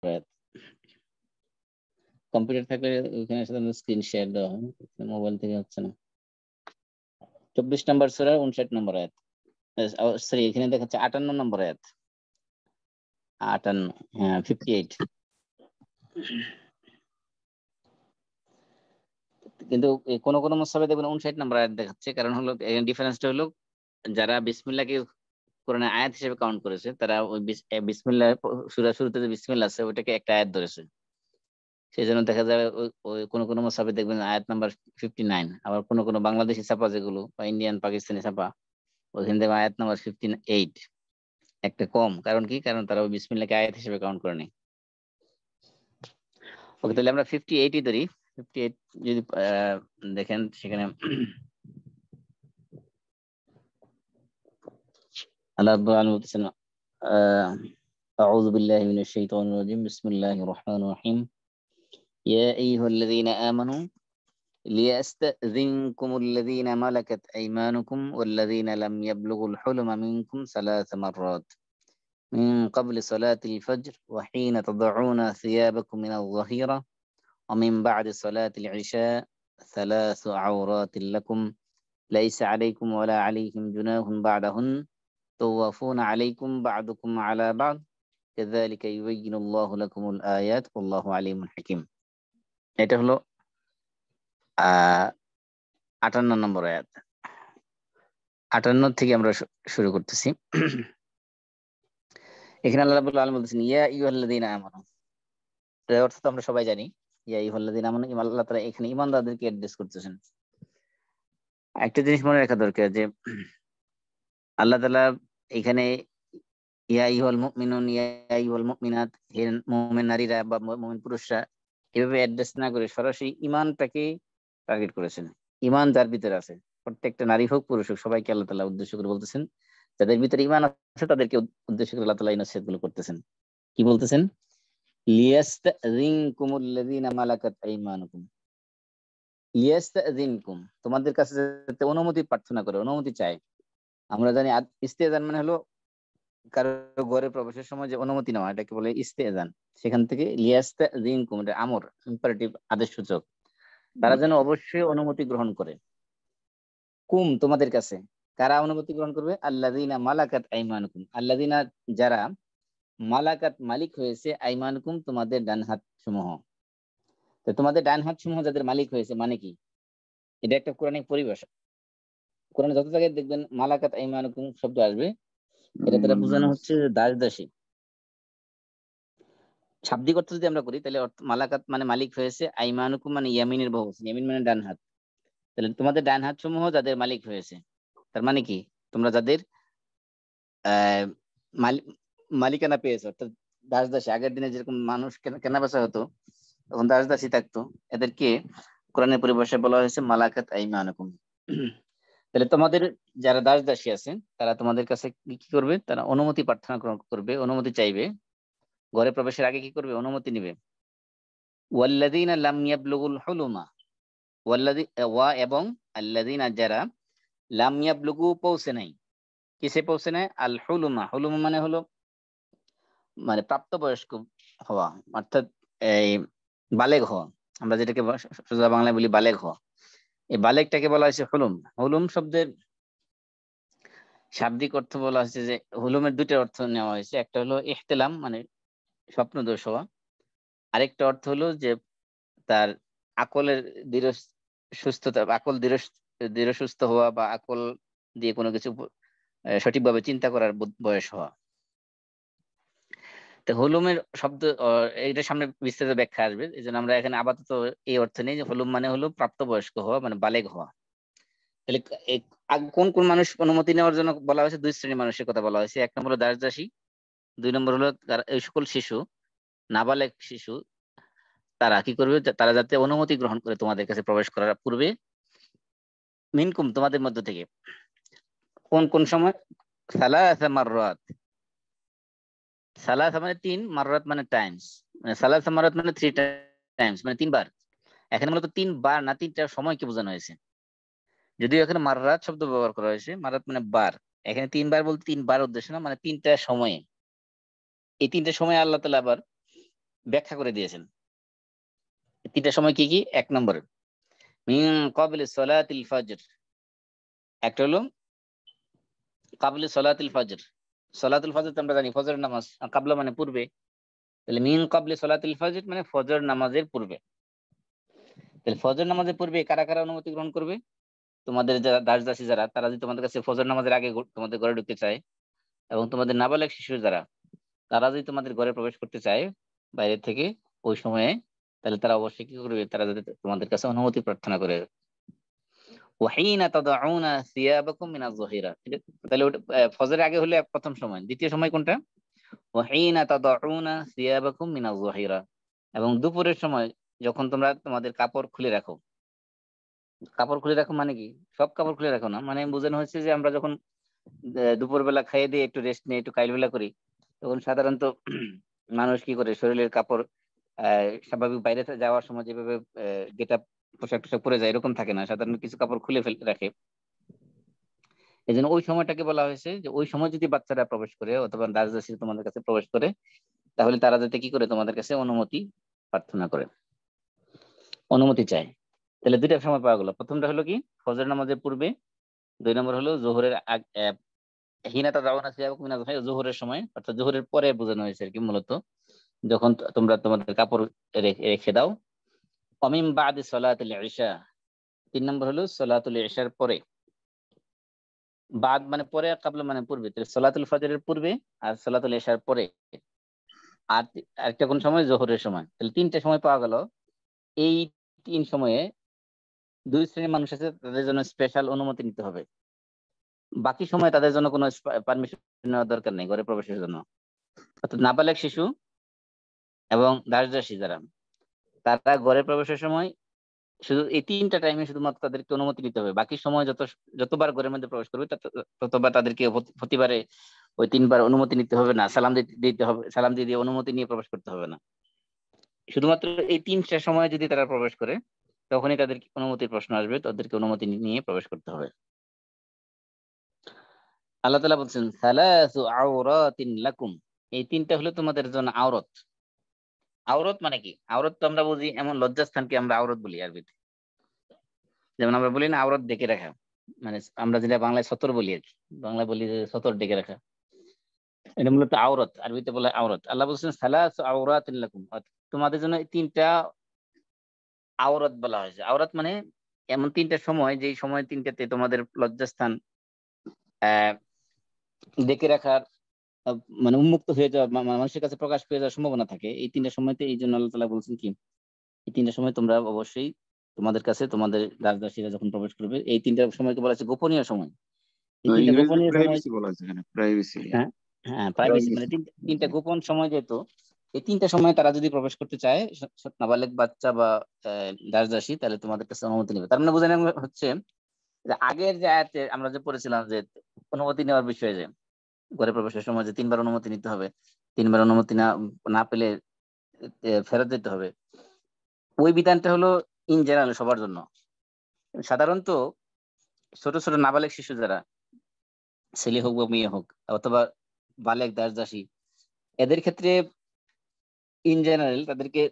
আয়াত। কম্পিউটার থাকলে ওখানে সাথে স্ক্রিন শেয়ার দেওয়া হয়, মোবাইল থেকে হচ্ছে না। 24 নম্বর সূরা 59 নম্বর আয়াত, সরি এখানে দেখাচ্ছে 58 নম্বর আয়াত, 58, হ্যাঁ 58। কিন্তু কোন কোন মুসাফে দেখবেন 59 নম্বর আয়াত দেখাচ্ছে, কারণ হলো ডিফারেন্সটা হলো যারা বিসমিল্লাহকে কোরআনে আয়াত হিসেবে কাউন্ট করেছে তারা ওই বিসমিল্লাহ সূরা শুরুতে যে বিসমিল্লাহ আছে ওটাকে একটা আয়াত ধরেছে, সেই জন্য দেখা যায় ওই কোন কোন মুসাফে দেখবেন আয়াত নাম্বার 59। আবার কোন কোন বাংলাদেশি ছাপা যেগুলো বা ইন্ডিয়ান পাকিস্তানি ছাপা ওইখানে দেখবেন আয়াত নাম্বার 58, একটা কম। কারণ কি? কারণ তারা ওই বিসমিল্লাহকে আয়াত হিসেবে কাউন্ট করে নেই। ওকে, তাহলে আমরা 58ই ধরি। 58 যদি দেখেন সেখানে আল্লাহ রাব্বুল আলামিন বলতেছেন, আউযু বিল্লাহি মিনাশ শাইতানির রাজিম, বিসমিল্লাহির রহমানির রহিম, ইয়া আইয়ুহাল্লাযীনা আমানু লিয়াস্তাযিনকুমুল্লাযীনা মালাকাত আইমানুকুম ওয়াল্লাযীনা লাম ইয়াবলুগুল হুলুমা মিনকুম সালাসা মাররাত মিন ক্বাবলি সালাতিল ফজর ওয়া হিনা তাদউনা সিয়াবাকুম মিনাল যাহিরা ওয়া মিন বা'দি সালাতিল ইশা সালাসু আওরাতিল লাকুম লাইসা আলাইকুম ওয়ালা আলাইহিম জুনাহুন বা'দাহুন তাওয়াফুনা আলাইকুম বা'দুকুম আলা বা'দ কাযালিকা ইউবাইয়িনুল্লাহু লাকুমুল আয়াত ওয়াল্লাহু আলিমুন হাকীম। এটা হলো 58 নম্বর আয়াত। 58 থেকে আমরা শুরু করতেছি। এখানে আল্লাহ রাব্বুল আলামিন বলতেছেন ইয়া আইয়ুহাল্লাযীনা আমানু, এর অর্থ তো আমরা সবাই জানি। ইয়া আইয়ুহাল্লাযীনা আমানু, আল্লাহ তাআলা এখানে ঈমানদারদেরকে অ্যাড্রেস করতেছেন। একটা জিনিস মনে রাখা দরকার যে আল্লাহ তাআলা এখানে ইয়া আইয়ুহাল মুমিনুন, ইয়া আইয়ুহাল মুমিনাত, হে মুমিন নারীরা বা মুমিন পুরুষরা, এভাবে অ্যাড্রেস না করে সরাসরি ঈমানটাকে টার্গেট করেছেন। ঈমান যার ভিতরে আছে, প্রত্যেকটা নারী হোক পুরুষ হোক, সবাইকে আল্লাহ তাআলা উদ্দেশ্য করে বলতেছেন, যাদের ভিতরে ঈমান আছে তাদেরকে উদ্দেশ্য করে আল্লাহ তাআলা এই নসিহতগুলো করতেছেন। কি বলতেছেন? লিয়াস্তাযিনকুমুল্লাযীনা মালাকাত আইমানুকুম, লিয়াস্তাযিনকুম, তোমাদের কাছে যাতে অনুমতি প্রার্থনা করে, অনুমতি চায়। আমরা জানি ইস্তেজান মানে হলো কারো ঘরে প্রবেশের সময় যে অনুমতি নেওয়া, এটাকে বলে ইস্তেজান। সেখান থেকে লিয়াস্তাযিনকুম, এটা আমর, ইম্পারেটিভ, আদেশসূচক। তারা যেন অবশ্যই অনুমতি গ্রহণ করে। কুম, তোমাদের কাছে। কারা অনুমতি গ্রহণ করবে? আল্লাযীনা মালাকাত আইমানুকুম, আল্লাযীনা যারা মালাকাত মালিক হয়েছে, আইমানুকুম তোমাদের ডান হাত সমূহ। তো তোমাদের ডান হাত সমূহ যাদের মালিক হয়েছে মানে কি? এটা একটা কোরআনিক পরিভাষা। কোরআনে যত জায়গায় দেখবেন মালাকাত আইমানুকুম শব্দ আসবে, এটা দ্বারা বোঝানো হচ্ছে দাস দাসী। শাব্দিক অর্থ যদি আমরা করি তাহলে মালাকাত মানে মালিক হয়েছে, আইমানুকুম মানে ইয়ামিনের বহুবচন, ইয়ামিন মানে ডান হাত। তাহলে তোমাদের ডান হাত সমূহ যাদের মালিক হয়েছে, তার মানে কি? তোমরা যাদের আহ মালিকানা পেয়েছে, অর্থাৎ দাস দাসী। আগের দিনে যেরকম মানুষ কেনা বেচা হতো, তখন দাস দাসী থাকতো, এদেরকে কোরআনের পরিভাষায় বলা হয়েছে মালাকাত আইমানুকুম। তাহলে তোমাদের যারা দাস দাসী আছেন তারা তোমাদের কাছে কি করবে? তারা অনুমতি প্রার্থনা করবে, অনুমতি চাইবে। ঘরে প্রবেশের আগে কি করবে? অনুমতি নিবে। ওয়াল্লাযীনা লাম ইয়াবলুগুল হুলুমা, এবং আল্লাযীনা যারা লাম ইয়াবলুগু পৌঁছে নাই। কিসে পৌঁছে নাই? আল হুলুমা, হুলুমা মানে হলো মানে প্রাপ্তবয়স্ক হওয়া, অর্থাৎ এই বালেগ হওয়া। আমরা যেটাকে সোজা বাংলায় বলি বালেগ হওয়া, এই বালেগটাকে বলা হয়েছে হুলুম। হুলুম শব্দের শাব্দিক অর্থ বলা হয়েছে যে হুলুমের দুইটা অর্থ নেওয়া হয়েছে। একটা হলো ইহতিলাম মানে স্বপ্ন দোষ হওয়া, আরেকটা অর্থ হলো যে তার আকলের দৃঢ় সুস্থতা, আকল দৃঢ় সুস্থ হওয়া, বা আকল দিয়ে কোনো কিছু সঠিকভাবে চিন্তা করার বয়স হওয়া। তো হুলুমের শব্দ এইটা সামনে বিস্তারিত ব্যাখ্যা আসবে, এই জন্য আমরা এখানে আপাতত এই অর্থে নেই যে হুলুম মানে হলো প্রাপ্তবয়স্ক হওয়া, মানে বালেগ হওয়া। তাহলে কোন কোন মানুষ অনুমতি নেওয়ার জন্য বলা হয়েছে? দুই শ্রেণীর মানুষের কথা বলা হয়েছে। এক নম্বর হলো দাস দাসী, দুই নম্বর হলো এই সকল শিশু, নাবালেগ শিশু। তারা কি করবে? তারা যাতে অনুমতি গ্রহণ করে তোমাদের কাছে প্রবেশ করার পূর্বে, মিনকুম তোমাদের মধ্য থেকে। কোন কোন সময়? সালাসা মাররাত, সালাসা মানে তিন, মাররাত মানে টাইমস, মানে সালাসা মাররাত মানে 3 টাইমস, মানে 3 বার। এখানে মূলত 3 বার না 3টা সময়কে বোঝানো হয়েছে, যদিও এখানে মাররাত শব্দ ব্যবহার করা হয়েছে। মাররাত মানে বার, এখানে 3 বার বলতে 3 বার উদ্দেশ্য না, মানে 3টা সময়ে। এই 3টা সময় আল্লাহ তাআলা আবার ব্যাখ্যা করে দিয়েছেন। তিনটা সময় কি কি? এক নম্বর মিন ক্বাবলি সালাতিল ফজর, একটা হলো ক্বাবলি সালাতিল ফজর। সালাতুল ফজর তো আমরা জানি ফজরের নামাজ, ক্বাবলা মানে পূর্বে, তাহলে মিন ক্বাবলি সালাতিল ফজর মানে ফজর নামাজের পূর্বে। তাহলে ফজর নামাজের পূর্বে কারা কারা অনুমতি গ্রহণ করবে? তোমাদের যারা দাস দাসী যারা, তারা যদি তোমাদের কাছে ফজর নামাজের আগে তোমাদের ঘরে ঢুকতে চায়, এবং তোমাদের নাবালক শিশু যারা, তারা যদি তোমাদের ঘরে প্রবেশ করতে চায় বাইরে থেকে ওই সময়ে, তাহলে তারা অবশ্যই কি করবে? তারা যদি তোমাদের কাছে অনুমতি প্রার্থনা করে। ওয়াহিনা তাদাউনা সিয়াবাকুম মিনাজ যহিরা, ঠিক আছে? তাহলে ওটা ফজরের আগে হলে প্রথম সময়। দ্বিতীয় সময় কোনটা? ওয়াহিনা তাদাউনা সিয়াবাকুম মিনাজ যহিরা, এবং দুপুরের সময় যখন তোমরা তোমাদের কাপড় খুলে রাখো। কাপড় খুলে রাখো মানে কি? সব কাপড় খুলে রাখো না, মানে বোঝানো হচ্ছে যে আমরা যখন দুপুর বেলা খাইয়ে দিয়ে একটু রেস্ট নিয়ে একটু কাইলবেলা করি, তখন সাধারণত মানুষ কি করে শরীরের কাপড় স্বাভাবিক বাইরে যাওয়ার সময় যেভাবে গেটা পোশাক টোশাক পরে যায় এরকম থাকে না, সাধারণত কিছু কাপড় খুলে ফেলে রাখে। এই জন্য ওই সময়টাকে বলা হয়েছে যে ওই সময় যদি বাচ্চারা প্রবেশ করে অথবা দাসদাসী তোমাদের কাছে প্রবেশ করে, তাহলে তারা যাতে কি করে? তোমাদের কাছে অনুমতি প্রার্থনা করে, অনুমতি চায়। তাহলে দুইটা সময় পাওয়া গেল। প্রথমটা হলো কি? ফজর নামাজের পূর্বে। দুই নম্বর হলো জোহরের হিনা তাদাউনা সিয়াবাকুম মিনাজ যহিরা, জোহরের সময়, অর্থাৎ জোহরের পরে বোঝানো হয়েছে আর কি মূলত, যখন তোমরা তোমাদের কাপড় রেখে দাও। অমিন বাদি সালাতুল ইশা, তিন নম্বর হলো সালাতুল ইশার পরে। বাদ মানে পরে, আর কাবলা মানে পূর্বে। তাহলে সালাতুল ফজরের পূর্বে আর সালাতুল ইশার পরে। আর আরেকটা কোন সময়? জোহরের সময়। তাহলে তিনটা সময় পাওয়া গেল। এই তিন সময়ে দুই শ্রেণীর মানুষ আছে, তাদের জন্য স্পেশাল অনুমতি নিতে হবে। বাকি সময় তাদের জন্য কোনো পারমিশন নেওয়ার দরকার নেই ঘরে প্রবেশের জন্য। অর্থাৎ নাবালেগ শিশু এবং দাসদাসী যারা, তারা ঘরে প্রবেশের সময় শুধু এই তিনটা টাইমে শুধুমাত্র তাদেরকে অনুমতি নিতে হবে। বাকি সময় যতবার ঘরের মধ্যে প্রবেশ করবে ততবার তাদেরকে প্রতিবারে ওই তিনবার অনুমতি নিতে হবে না, সালাম দিতে হবে, সালাম দিয়ে দিয়ে অনুমতি নিয়ে প্রবেশ করতে হবে না। শুধুমাত্র এই তিনটা সময় যদি তারা প্রবেশ করে, তখনই তাদের অনুমতির প্রশ্ন আসবে, তাদেরকে অনুমতি নিয়ে প্রবেশ করতে হবে। আল্লাহ তাআলা বলছেন সালাসু আওরাতিন লাকুম, এই তিনটা হলো তোমাদের জন্য আওরত। আওরত মানে কি? আওরত তো আমরা বুঝি এমন লজ্জাস্থানকে আমরা আওরত বলি আরবিতে। যেমন আমরা বলি না আওরত ডেকে রাখা, মানে আমরা যেটা বাংলায় সতর বলি আর কি, বাংলায় বলি যে সতর ডেকে রাখা, এটা মূলত আওরত, আরবিতে বলে আওরত। আল্লাহ বলছেন সালাসু আওরাতিন লাকুম, তোমাদের জন্য এই তিনটা আওরত বলা হয়েছে। আওরত মানে এমন তিনটা সময়, যেই সময় তিনটাতে তোমাদের লজ্জাস্থান আহ ডেকে রাখার মানে উন্মুক্ত হয়ে যাওয়া, মানুষের কাছে প্রকাশ পেয়ে যাওয়ার সম্ভাবনা থাকে। এই তিনটা সময়তে এই জন্য আল্লাহ তাআলা বলছেন কি, এই তিনটা সময় তোমরা অবশ্যই তোমাদের কাছে তোমাদের দাসদাসীরা যখন প্রবেশ করবে, এই তিনটা সময়কে বলা হচ্ছে গোপনীয় সময়। এই তিনটা ইংরেজিতে গোপনীয় সময়। প্রাইভেসি বলা আছে এখানে, প্রাইভেসি। হ্যাঁ, হ্যাঁ, প্রাইভেসি মানে প্রাইভেসি। তিনটা গোপন সময় যেহেতু, এই তিনটা সময় তারা যদি প্রবেশ করতে চায়, নাবালেগ বাচ্চা বা দাসদাসী, তাহলে তোমাদের কাছে অনুমতি নেবে। তার মানে বোঝানো হচ্ছে যে আগের যে আয়াতে আমরা যে পড়েছিলাম যে অনুমতি নেওয়ার বিষয়ে, যে ঘরে প্রবেশের সময় যে তিনবার অনুমতি নিতে হবে, তিনবার অনুমতি না না পেলে ফেরত দিতে হবে, ওই বিধানটা হলো ইন জেনারেল সবার জন্য। সাধারণত ছোট ছোট নাবালেগ শিশু যারা, ছেলে হোক বা মেয়ে হোক, অথবা বালেক দাসদাসী, এদের ক্ষেত্রে ইন জেনারেল তাদেরকে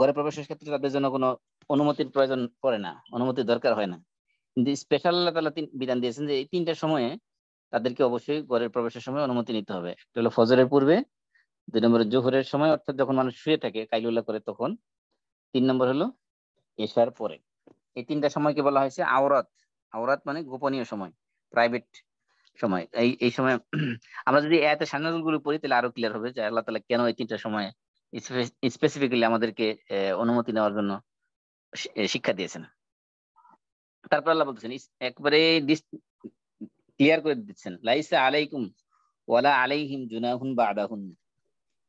ঘরে প্রবেশের ক্ষেত্রে তাদের জন্য কোনো অনুমতির প্রয়োজন পড়ে না, অনুমতির দরকার হয় না। কিন্তু স্পেশাল আল্লাহ তাআলা বিধান দিয়েছেন যে এই তিনটা সময়ে তাদেরকে অবশ্যই ঘরের প্রবেশের সময় অনুমতি নিতে হবে। একটা হলো ফজরের পূর্বে, দুই নম্বরে জোহরের সময় অর্থাৎ যখন মানুষ শুয়ে থাকে কাইলুল্লাহ করে তখন, তিন নম্বর হলো এশার পরে। এই তিনটা সময়কে বলা হয়েছে আওরাত। আওরাত মানে গোপনীয় সময়, প্রাইভেট সময়। এই সময় আমরা যদি আয়াতের সামনেগুলো পড়ি তাহলে আরো ক্লিয়ার হবে যে আল্লাহ তাআলা কেন এই তিনটা সময় স্পেসিফিক্যালি আমাদেরকে অনুমতি নেওয়ার জন্য শিক্ষা দিয়েছেন। তারপর আল্লাহ বলতেছেন একবারে ক্লিয়ার করে দিচ্ছেন, লাইসা আলাইকুম ওয়ালা আলাইহিম জুনাহুন বাদাহুন।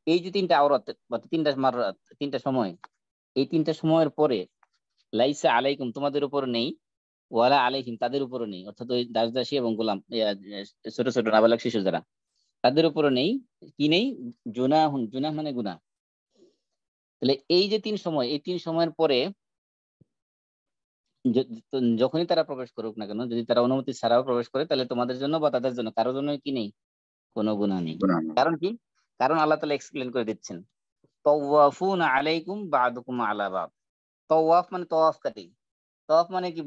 এই যে তিনটা আওরাত বা তিনটা মাররাত, তিনটা সময়, এই তিনটা সময়ের পরে লাইসা আলাইকুম তোমাদের উপর নেই, ওয়ালা আলাইহিম তাদের উপরও নেই, অর্থাৎ ওই দাসদাসী এবং গোলাম ছোট ছোট নাবালক শিশু যারা, তাদের উপরও নেই। কি নেই? জুনাহুন, জুনাহ মানে গুনাহ। তাহলে এই যে তিন সময়, এই তিন সময়ের পরে যখনই তারা প্রবেশ করুক না কেন, যদি তারা অনুমতি ছাড়াও প্রবেশ করে, তাহলে তোমাদের জন্য বা তাদের জন্য কারোর জন্য কি নেই? কোনো গুনাহ নেই। কারণ কি? কারণ আল্লাহ তাআলা এক্সপ্লেন করে দিচ্ছেন তাওয়াফুনা আলাইকুম বা'দুকুম আলা বা'দ। তাওয়াফ মানে তাওয়াফকারী। তাওয়াফ মানে কি,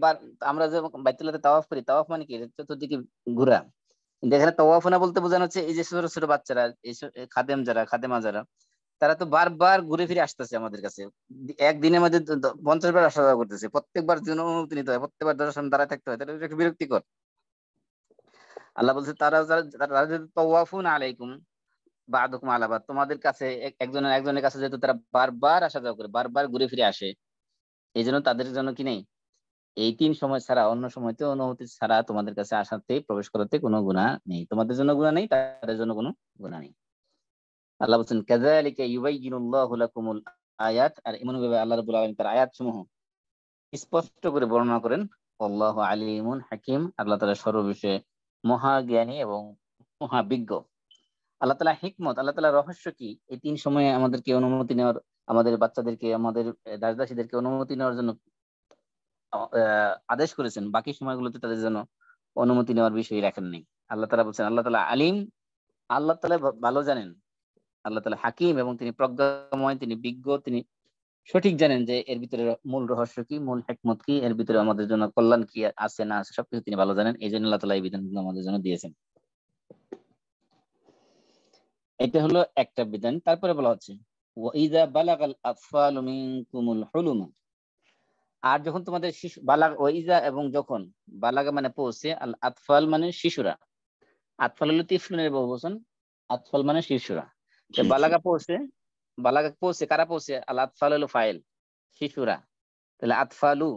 আমরা যে বাইতুল্লাহতে তাওয়াফ করি, তাওয়াফ মানে কি চতুর্দিকে ঘোরা। কিন্তু এখানে তাওয়াফুনা বলতে বোঝানো হচ্ছে এই যে ছোট ছোট বাচ্চারা, খাদেম যারা, খাদেমা যারা, তারা তো বারবার ঘুরে ফিরে আসতেছে আমাদের কাছে। একদিনের মধ্যে 50 বার আসা যাওয়া করতেছে, প্রত্যেকবার জন্য অনুমতি নিতে হয়, প্রত্যেকবার দরজার সামনে দাঁড়ায় থাকতে হয়, তাহলে এটা একটু বিরক্তিকর। আল্লাহ বলছে তারা যদি তাওয়াফুন আলাইকুম বা'দুকুম আলা বা'দ, তোমাদের কাছে একজনের একজনের কাছে যেহেতু তারা বারবার আসা যাওয়া করে, বারবার ঘুরে ফিরে আসে, এই জন্য তাদের জন্য কি নেই, এই 3 সময় ছাড়া অন্য সময়তে অনুমতি ছাড়া তোমাদের কাছে আসাতে, প্রবেশ করাতে কোনো গুনাহ নেই। তোমাদের জন্য গুনাহ নেই, তাদের জন্য কোনো গুনাহ নেই। আল্লাহ বলছেন কাযালিকা ইউবাইয়িনুল্লাহু লাকুমুল আয়াত, আর এমন ভাবে আল্লাহ রাব্বুল আলামিন তার আয়াত সমূহ স্পষ্ট করে বর্ণনা করেন। আল্লাহু আলিমুন হাকিম, আল্লাহ তাআলা সর্ববিষয়ে মহাজ্ঞানী এবং মহাবিজ্ঞ। আল্লাহ তাআলা হিকমত, আল্লাহ তাআলা রহস্য কি, এই 3 সময়ে আমাদেরকে অনুমতি নেওয়ার, আমাদের বাচ্চাদেরকে, আমাদের দাস-দাসীদেরকে অনুমতি নেওয়ার জন্য আদেশ করেছেন, বাকি সময়গুলোতে তাদের জন্য অনুমতি নেওয়ার বিষয় রাখেন নেই। আল্লাহ তাআলা বলছেন আল্লাহ তাআলা আলিম, আল্লাহ তাআলা ভালো জানেন। আল্লাহ তাআলা হাকিম, এবং তিনি প্রজ্ঞাময়, তিনি বিজ্ঞ, তিনি সঠিক জানেন যে এর ভিতরে মূল রহস্য কি, মূল হিকমত কি, এর ভিতরে আমাদের জন্য কল্যাণ কি আছে না আছে, সবকিছু তিনি ভালো জানেন। এই জন্য আল্লাহ তাআলা এই বিধানগুলো আমাদের জন্য দিয়েছেন। এটা হলো একটা বিধান। তারপরে বলা হচ্ছে ওয়াইযা বালাগাল আতফালু মিনকুমুল হুলুম, আর যখন তোমাদের শিশু বালাগ, ওয়াইযা এবং যখন, বালাগা মানে পৌঁছে, আল আতফাল মানে শিশুরা, আতফাল হলো তিফলুনের বহুবচন, আতফাল মানে শিশুরা। তো বালাগা পৌঁছে, বালাগা পৌঁছে, কারা পৌঁছে, আল আতফাল হলো ফাইল, শিশুরা। তাহলে আতফালু,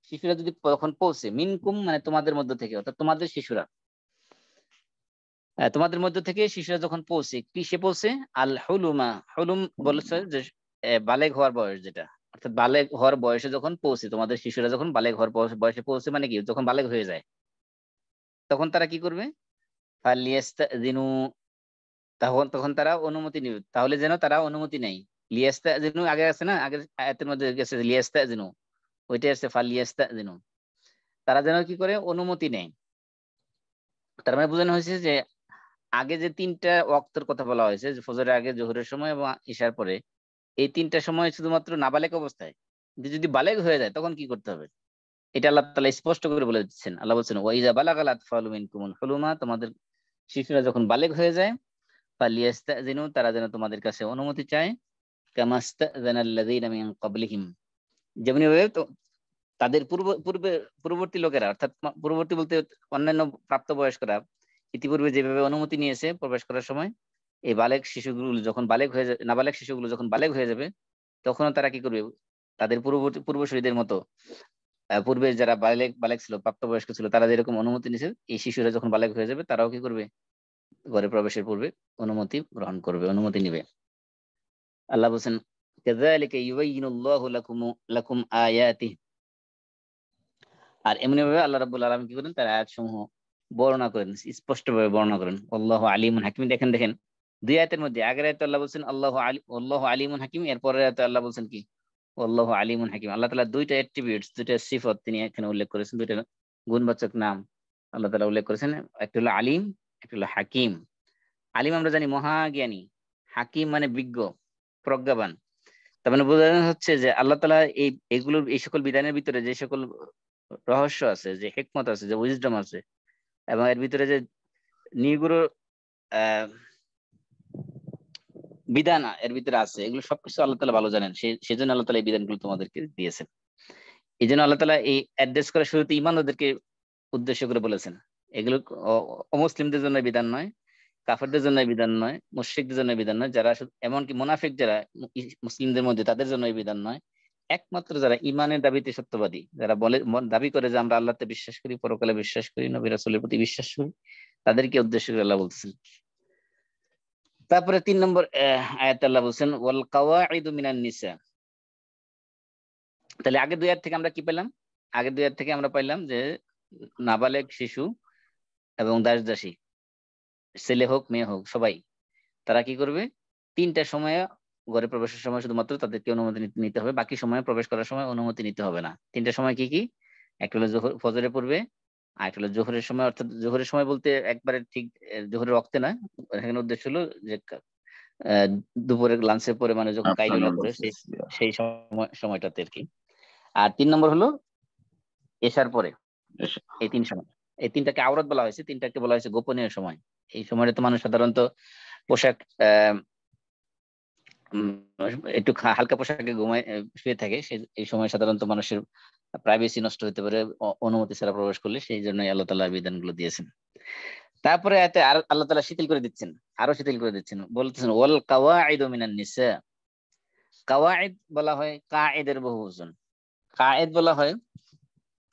শিশুরা যদি তখন পৌঁছে, মিনকুম মানে তোমাদের মধ্য থেকে, অর্থাৎ তোমাদের শিশুরা, তোমাদের মধ্য থেকে শিশুরা যখন পৌঁছে, কিসে পৌঁছে, আল হুলুমা, হুলুম বলেছে যে বালেগ হওয়ার বয়স যেটা, অর্থাৎ বালেগ হওয়ার বয়সে যখন পৌঁছে, তোমাদের শিশুরা যখন বালেগ হওয়ার বয়সে পৌঁছে, মানে কি, যখন বালেগ হয়ে যায়, তখন তারা কি করবে, ফালিয়াস্তাযিনু, তখন তখন তারা অনুমতি নেবে। তাহলে যেন তারা অনুমতি নেয়। লিয়াস্তাযিনু আগে আছে না, আগের আয়াতের মধ্যে গেছে লিয়াস্তাযিনু, ওইটা আছে ফালিয়াস্তাযিনু, তারা যেন কি করে, অনুমতি নেয়। তার মানে বোঝানো হয়েছে যে আগে যে 3টা ওয়াক্তের কথা বলা হয়েছে, যে ফজরের আগে, জোহরের সময় এবং ইশার পরে, এই 3টা সময় শুধুমাত্র নাবালেগ অবস্থায়। কিন্তু যদি বালেগ হয়ে যায় তখন কি করতে হবে, এটা আল্লাহ তাআলা স্পষ্ট করে বলে দিচ্ছেন। আল্লাহ বলছেন ওয়াইযা বালাগাল আতফালু মিনকুমুল হুলুমা, তোমাদের শিশুরা যখন বালেগ হয়ে যায়, ফালিয়াস্তাযিনু, তারা যেন তোমাদের কাছে অনুমতি চায়, কামাস্তাযানাল্লাযীনা মিন ক্বাবলিহিম, যেমনি ভাবে তো তাদের পূর্ববর্তী লোকেরা, অর্থাৎ পূর্ববর্তী বলতে অন্যান্য প্রাপ্তবয়স্করা ইতিপূর্বে যেভাবে অনুমতি নিয়েছে প্রবেশ করার সময়, এই বালেগ শিশুগুলো যখন বালেগ হয়ে যাবে, নাবালেগ শিশুগুলো যখন বালেগ হয়ে যাবে, তখনও তারা কি করবে, তাদের পূর্বসূরীদের মতো, পূর্বে যারা বালেগ বালেগ ছিল, প্রাপ্তবয়স্ক ছিল, তারা যেরকম অনুমতি নিয়েছে, এই শিশুরা যখন বালেগ হয়ে যাবে, তারাও কি করবে, ঘরে প্রবেশের পূর্বে অনুমতি গ্রহণ করবে, অনুমতি নিবে। আল্লাহ বলছেন কাযালিকা ইউবাইয়িনুল্লাহু লাকুম আয়াতিহি, আর এমনি ভাবে আল্লাহ রাব্বুল আলামিন কি করেন, তার আয়াত সমূহ বর্ণনা করেন, স্পষ্ট ভাবে বর্ণনা করেন। আল্লাহু আলিমুন হাকিম, দেখেন দেখেন 2 আয়াতের মধ্যে, আগের আয়াতে আল্লাহ বলছেন আল্লাহু আলিমুন হাকিম, এরপরের আয়াতে আল্লাহ বলছেন কি, আল্লাহু আলিমুন হাকিম। আল্লাহ তাআলা 2টা অ্যাট্রিবিউটস, 2টা সিফত তিনি এখানে উল্লেখ করেছেন, 2টা গুণবাচক নাম আল্লাহ তাআলা উল্লেখ করেছেন। একটা হলো আলিম, একটা হলো হাকিম। আলিম আমরা জানি মহাজ্ঞানী, হাকিম মানে বিজ্ঞ, প্রজ্ঞাবান। তার মানে বোঝানো হচ্ছে যে আল্লাহ তাআলা এই সকল বিধানের ভিতরে যে সকল রহস্য আছে, যে হিকমত আছে, যে উইজডম আছে, এবং এর ভিতরে যে নিগুড় আহ বিধান এর ভিতরে আছে, এগুলো সবকিছু আল্লাহ তাআলা ভালো জানেন। সেজন্য আল্লাহ তাআলা এই বিধানগুলো তোমাদেরকে দিয়েছেন। এই জন্য আল্লাহ তাআলা এই অ্যাড্রেস করার শুরুতে ঈমানদারদেরকে উদ্দেশ্য করে বলেছেন, এগুলো অমুসলিমদের জন্য বিধান নয়, কাফেরদের জন্য বিধান নয়, মুশরিকদের জন্য বিধান নয়, যারা এমনকি মুনাফিক যারা মুসলিমদের মধ্যে, তাদের জন্য এই বিধান নয়। একমাত্র যারা ইমানের দাবিতে সত্যবাদী, যারা বলে দাবি করে যে আমরা আল্লাহতে বিশ্বাস করি, পরকালে বিশ্বাস করি, নবী রাসূলের প্রতি বিশ্বাস করি, তাদেরকে উদ্দেশ্য করে আল্লাহ বলতেছেন। তারপরে 3 নম্বর আয়াতে আল্লাহ বলছেন ওয়াল কাওয়াইদু মিনান নিসা। তাহলে আগে 2 আয়াত থেকে আমরা কি পেলাম, আগে 2 আয়াত থেকে আমরা পাইলাম যে নাবালেগ শিশু এবং দাস দাসী, ছেলে হোক মেয়ে হোক সবাই, তারা কি করবে, 3টা সময়ে ঘরে প্রবেশের সময় শুধুমাত্র তাদেরকে অনুমতি নিতে হবে, বাকি সময়ে প্রবেশ করার সময় অনুমতি নিতে হবে না। 3টা সময় কি কি, একটা হলো ফজরের পূর্বে, আর একটা হলো জোহরের সময়, অর্থাৎ জোহরের সময় বলতে একবারে ঠিক জোহরের ওয়াক্তে না, এখানে উদ্দেশ্য হলো যে দুপুরের লাঞ্চের পরে মানে যখন কাইলুলা করে সেই সময়টাতে আর কি। আর 3 নম্বর হলো এশার পরে, এই 3 সময়। এই 3টাকে আওরাত বলা হয়েছে, 3টাকে বলা হয়েছে গোপনীয় সময়। এই সময়টা তো মানুষ সাধারণত পোশাক একটু হালকা পোশাকে ঘুমায় শুয়ে থাকে, এই সময় সাধারণত মানুষের প্রাইভেসি নষ্ট হতে পারে অনুমতি ছাড়া প্রবেশ করলে, সেই জন্য আল্লাহ তাআলা বিধানগুলো দিয়েছেন। তারপরে এতে আর আল্লাহ তাআলা শিথিল করে দিচ্ছেন, আরো শিথিল করে দিচ্ছেন, বলতেছেন ওয়াল কাওয়াইদু মিনান নিসা। কাওয়াইদ বলা হয় কায়েদের বহুবচন। কায়েদ বলা হয়,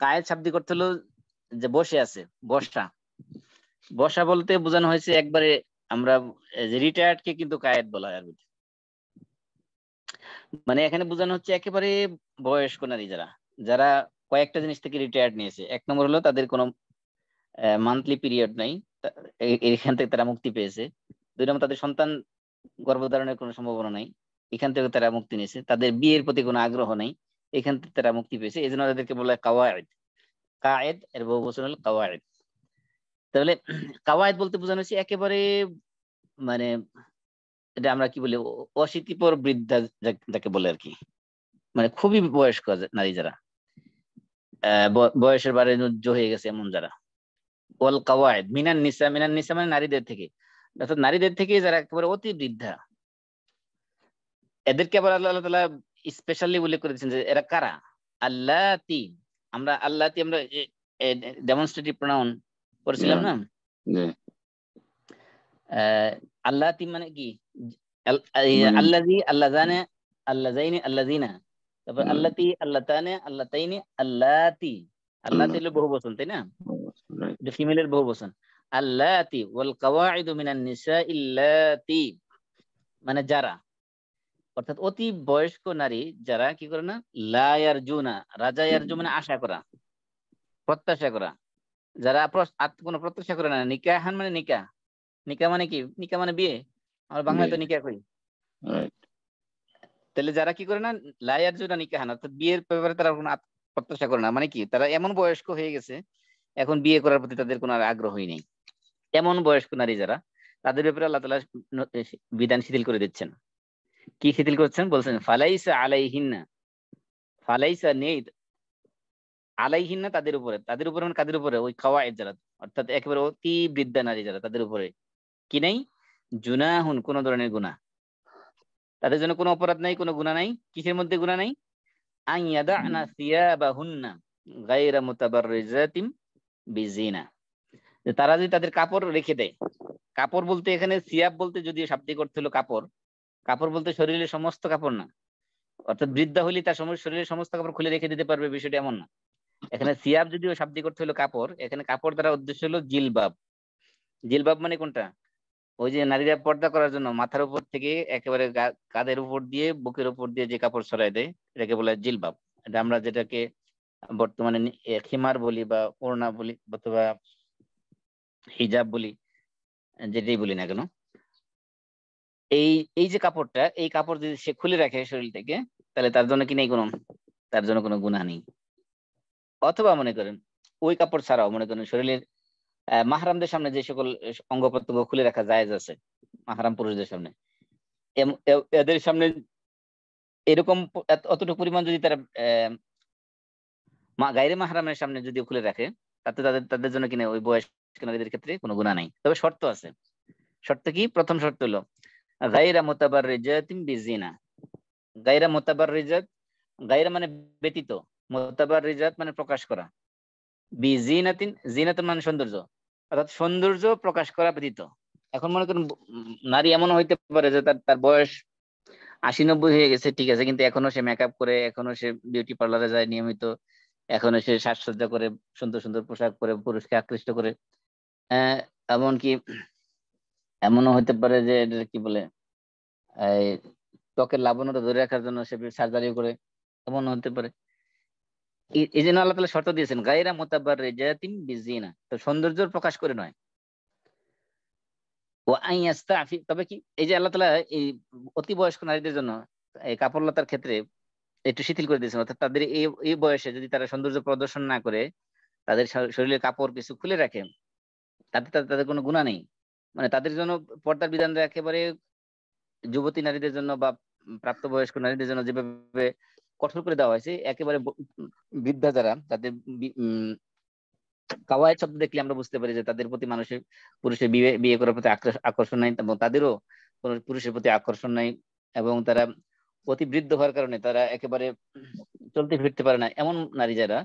কায়েদ শাব্দিক অর্থ হলো যে বসে আছে, বসা। বসা বলতে বোঝানো হয়েছে একবারে আমরা যে রিটায়ার্ড কে কিন্তু কায়েদ বলা হয় আরবিতে। মানে এখানে বোঝানো হচ্ছে একেবারে বয়স্ক নারী যারা, যারা কয়েকটা জিনিস থেকে রিটায়ার্ড নিয়েছে। 1 নম্বর হলো তাদের কোনো মান্থলি পিরিয়ড নাই, এখান থেকে তারা মুক্তি পেয়েছে। 2 নম্বর তাদের সন্তান গর্ভধারণের কোনো সম্ভাবনা নাই, এখান থেকে তারা মুক্তি নিয়েছে। তাদের বিয়ের প্রতি কোনো আগ্রহ নেই, এখান থেকে তারা মুক্তি পেয়েছে। এই জন্য তাদেরকে বলা হয় কাওয়ায়েদ। কায়েদ এর বহুবচন হলো কাওয়ায়েদ। তাহলে কাওয়ায়েদ বলতে বোঝানো হচ্ছে একেবারে মানে এটা আমরা কি বলি অশীতিপর বৃদ্ধা যাকে বলে আর কি, মানে খুবই বয়স্ক নারী যারা বয়সের বারে নুজ্জ হয়ে গেছে এমন যারা। ওয়াল কাওয়ায়েদ মিনান নিসা, মিনান নিসা মানে নারীদের থেকে, অর্থাৎ নারীদের থেকে যারা একেবারে অতি বৃদ্ধা, এদেরকে আবার আল্লাহ তাআলা স্পেশালি উল্লেখ করে দিয়েছেন যে এরা কারা। আল্লাতি, আমরা আল্লাতি আমরা ডেমনস্ট্রেটিভ প্রোনাউন করেছিলাম না। আল্লাতি মানে কি আল্লাযী, আল্লাযানা, আল্লাযাইনি, আল্লাযিনা। তারপর আল্লাতি, আল্লাতানে, আল্লাতাইনি, আল্লাতি। আল্লাতি হলো বহুবচন, তাই না? এটা ফিমেলের বহুবচন। আল্লাতি ওয়াল কাওয়াইদু মিনান নিসাই আল্লাতি মানে যারা, অর্থাৎ অতি বয়স্ক নারী যারা কি করে না, লা ইয়ারজুনা, রাজা ইয়ারজু মানে আশা করা, প্রত্যাশা করা, যারা কোনো প্রত্যাশা করে না। নিকাহান মানে নিকাহ, নিকাহ মানে কি, নিকাহ মানে বিয়ে, আমরা বাংলায় তো নিকাহ কই। তাহলে যারা কি করে না, লা ইয়ারজুনা নিকাহান, অর্থাৎ বিয়ের ব্যাপারে তারা কোনো প্রত্যাশা করে না। মানে কি, তারা এমন বয়স্ক হয়ে গেছে এখন বিয়ে করার প্রতি তাদের কোনো আর আগ্রহই নেই। এমন বয়স্ক নারী যারা, তাদের ব্যাপারে আল্লাহ তাআলা বিধান শিথিল করে দিচ্ছেন। কি শিথিল করছেন বলছেন, ফালাইসা আলাইহিন্না, ফালাইসা নেই আলাইহিন্না তাদের উপরে, তাদের উপরে মানে কাদের উপরে, ওই কাওয়ায়েদ যারা, অর্থাৎ একেবারে অতি বৃদ্ধা নারী যারা, তাদের উপরে কি নাই, জুনাহুন কোন ধরনের গুনাহ, তাদের জন্য কোনো অপরাধ নাই, কোনো গুনাহ নাই। কিসের মধ্যে গুনাহ নাই? আন ইয়াদানা সিয়াবাহুন্না গায়রা মুতাবাররিজাতিম বিজিনা, যে তারা যদি তাদের কাপড় রেখে দেয়। কাপড় বলতে এখানে সিয়াব বলতে যদিও শাব্দিক অর্থ হলো কাপড়, কাপড় বলতে শরীরের সমস্ত কাপড় না, অর্থাৎ বৃদ্ধা হলে তার শরীরের সমস্ত কাপড় খুলে রেখে দিতে পারবে, বিষয়টা এমন না। এখানে সিয়াব যদিও শাব্দিক অর্থ হলো কাপড়, এখানে কাপড় দ্বারা উদ্দেশ্য হলো জিলবাব। জিলবাব মানে কোনটা, ওই যে নারীরা পর্দা করার জন্য মাথার উপর থেকে একেবারে কাঁধের উপর দিয়ে বুকের উপর দিয়ে যে কাপড় ছড়ায় দেয়, এটাকে বলে জিলবাব। এটা আমরা যেটাকে বর্তমানে খিমার বলি বা ওড়না বলি অথবা হিজাব বলি, যেটাই বলি না কেন, এই এই যে কাপড়টা, এই কাপড় যদি সে খুলে রাখে শরীর থেকে, তাহলে তার জন্য কি নেই কোনো, তার জন্য কোনো গুনাহ নেই। অথবা মনে করেন ওই কাপড় ছাড়াও মনে করেন শরীরের মাহরামদের সামনে যে সকল অঙ্গ প্রত্যঙ্গ খুলে রাখা জায়েজ আছে, মাহরাম পুরুষদের সামনে, এদের সামনে এরকম অতটুকু পরিমাণ যদি তারা গায়রে মাহরামের সামনে যদি খুলে রাখে, তাতে তাদের তাদের জন্য কিনা ওই বয়স্ক নারীদের ক্ষেত্রে কোনো গুনাহ নাই। তবে শর্ত আছে। শর্ত কি? প্রথম শর্ত হলো গায়রা মুতাবাররিজাতিন বিজিনা। গায়রা মুতাবাররিজাত, গায়রা মানে ব্যতীত, মুতাবাররিজাত মানে প্রকাশ করা, বিজিনাতিন, জিনাতুন মানে সৌন্দর্য, অর্থাৎ সৌন্দর্য প্রকাশ করা ব্যতীত। এখন মনে করেন নারী এমন হইতে পারে যে তার বয়স 80-90 হয়ে গেছে, ঠিক আছে, কিন্তু এখনো সে মেকআপ করে, এখনো সে বিউটি পার্লারে যায় নিয়মিত, এখনো সে সাজসজ্জা করে, সুন্দর সুন্দর পোশাক পরে পুরুষকে আকৃষ্ট করে। আহ এমনকি এমনও হতে পারে যে কি বলে এই ত্বকের লাবণ্যতা ধরে রাখার জন্য সে সার্জারি করে, এমন হতে পারে। এই জন্য আল্লাহ তাআলা শর্ত দিয়েছেন গায়রা মুতাবাররিজাতিন বিজিনা, তো সৌন্দর্য প্রকাশ করে নয়। ও আন ইয়াস্তাফি, তবে কি এই যে আল্লাহ তাআলা এই অতি বয়স্ক নারীদের জন্য এই কাপড় লতার ক্ষেত্রে একটু শিথিল করে দিয়েছেন, অর্থাৎ তাদের এই বয়সে যদি তারা সৌন্দর্য প্রদর্শন না করে, তাদের শরীরের কাপড় কিছু খুলে রাখে, তাতে তাদের কোনো গুনাহ নেই। মানে তাদের জন্য পর্দার বিধানটা একেবারে যুবতী নারীদের জন্য বা প্রাপ্তবয়স্ক নারীদের জন্য যেভাবে কঠোর করে দেওয়া হয়েছে, একেবারে বৃদ্ধা যারা, তাদের কাওয়ায়েদ শব্দ দেখলে আমরা বুঝতে পারি যে তাদের প্রতি মানুষের, পুরুষের বিয়ে বিয়ে করার প্রতি আকর্ষণ নাই, এবং তাদেরও কোনো পুরুষের প্রতি আকর্ষণ নাই, এবং তারা অতি বৃদ্ধ হওয়ার কারণে তারা একেবারে চলতে ফিরতে পারে না, এমন নারী যারা,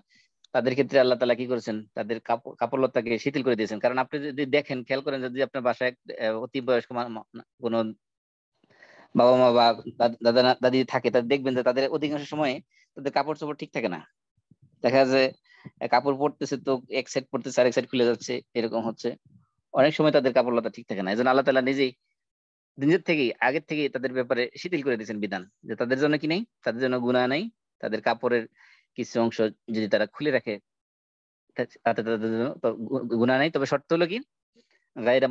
তাদের ক্ষেত্রে আল্লাহ তাআলা কি করেছেন, তাদের কাপড় লত্তাকে শিথিল করে দিয়েছেন। কারণ আপনি যদি দেখেন, খেয়াল করেন, যদি আপনার বাসায় অতি বয়স্ক কোনো বাবা মা বা দাদা দাদি থাকে, তাদের দেখবেন যে তাদের অধিকাংশ সময় তাদের কাপড় চোপড় ঠিক থাকে না। দেখা যায় কাপড় পরতেছে তো এক সাইড পরতেছে, আরেক সাইড খুলে যাচ্ছে, এরকম হচ্ছে। অনেক সময় তাদের কাপড় লতা ঠিক থাকে না। এই জন্য আল্লাহ তাআলা নিজেই নিজের থেকেই, আগের থেকেই তাদের ব্যাপারে শিথিল করে দিয়েছেন বিধান, যে তাদের জন্য কি নেই, তাদের জন্য গুনাহ নেই। তাদের কাপড়ের কিছু অংশ যদি তারা খুলে রাখে, তাতে তাদের জন্য গুনাহ নেই। তবে শর্ত হলো কি, গায়রা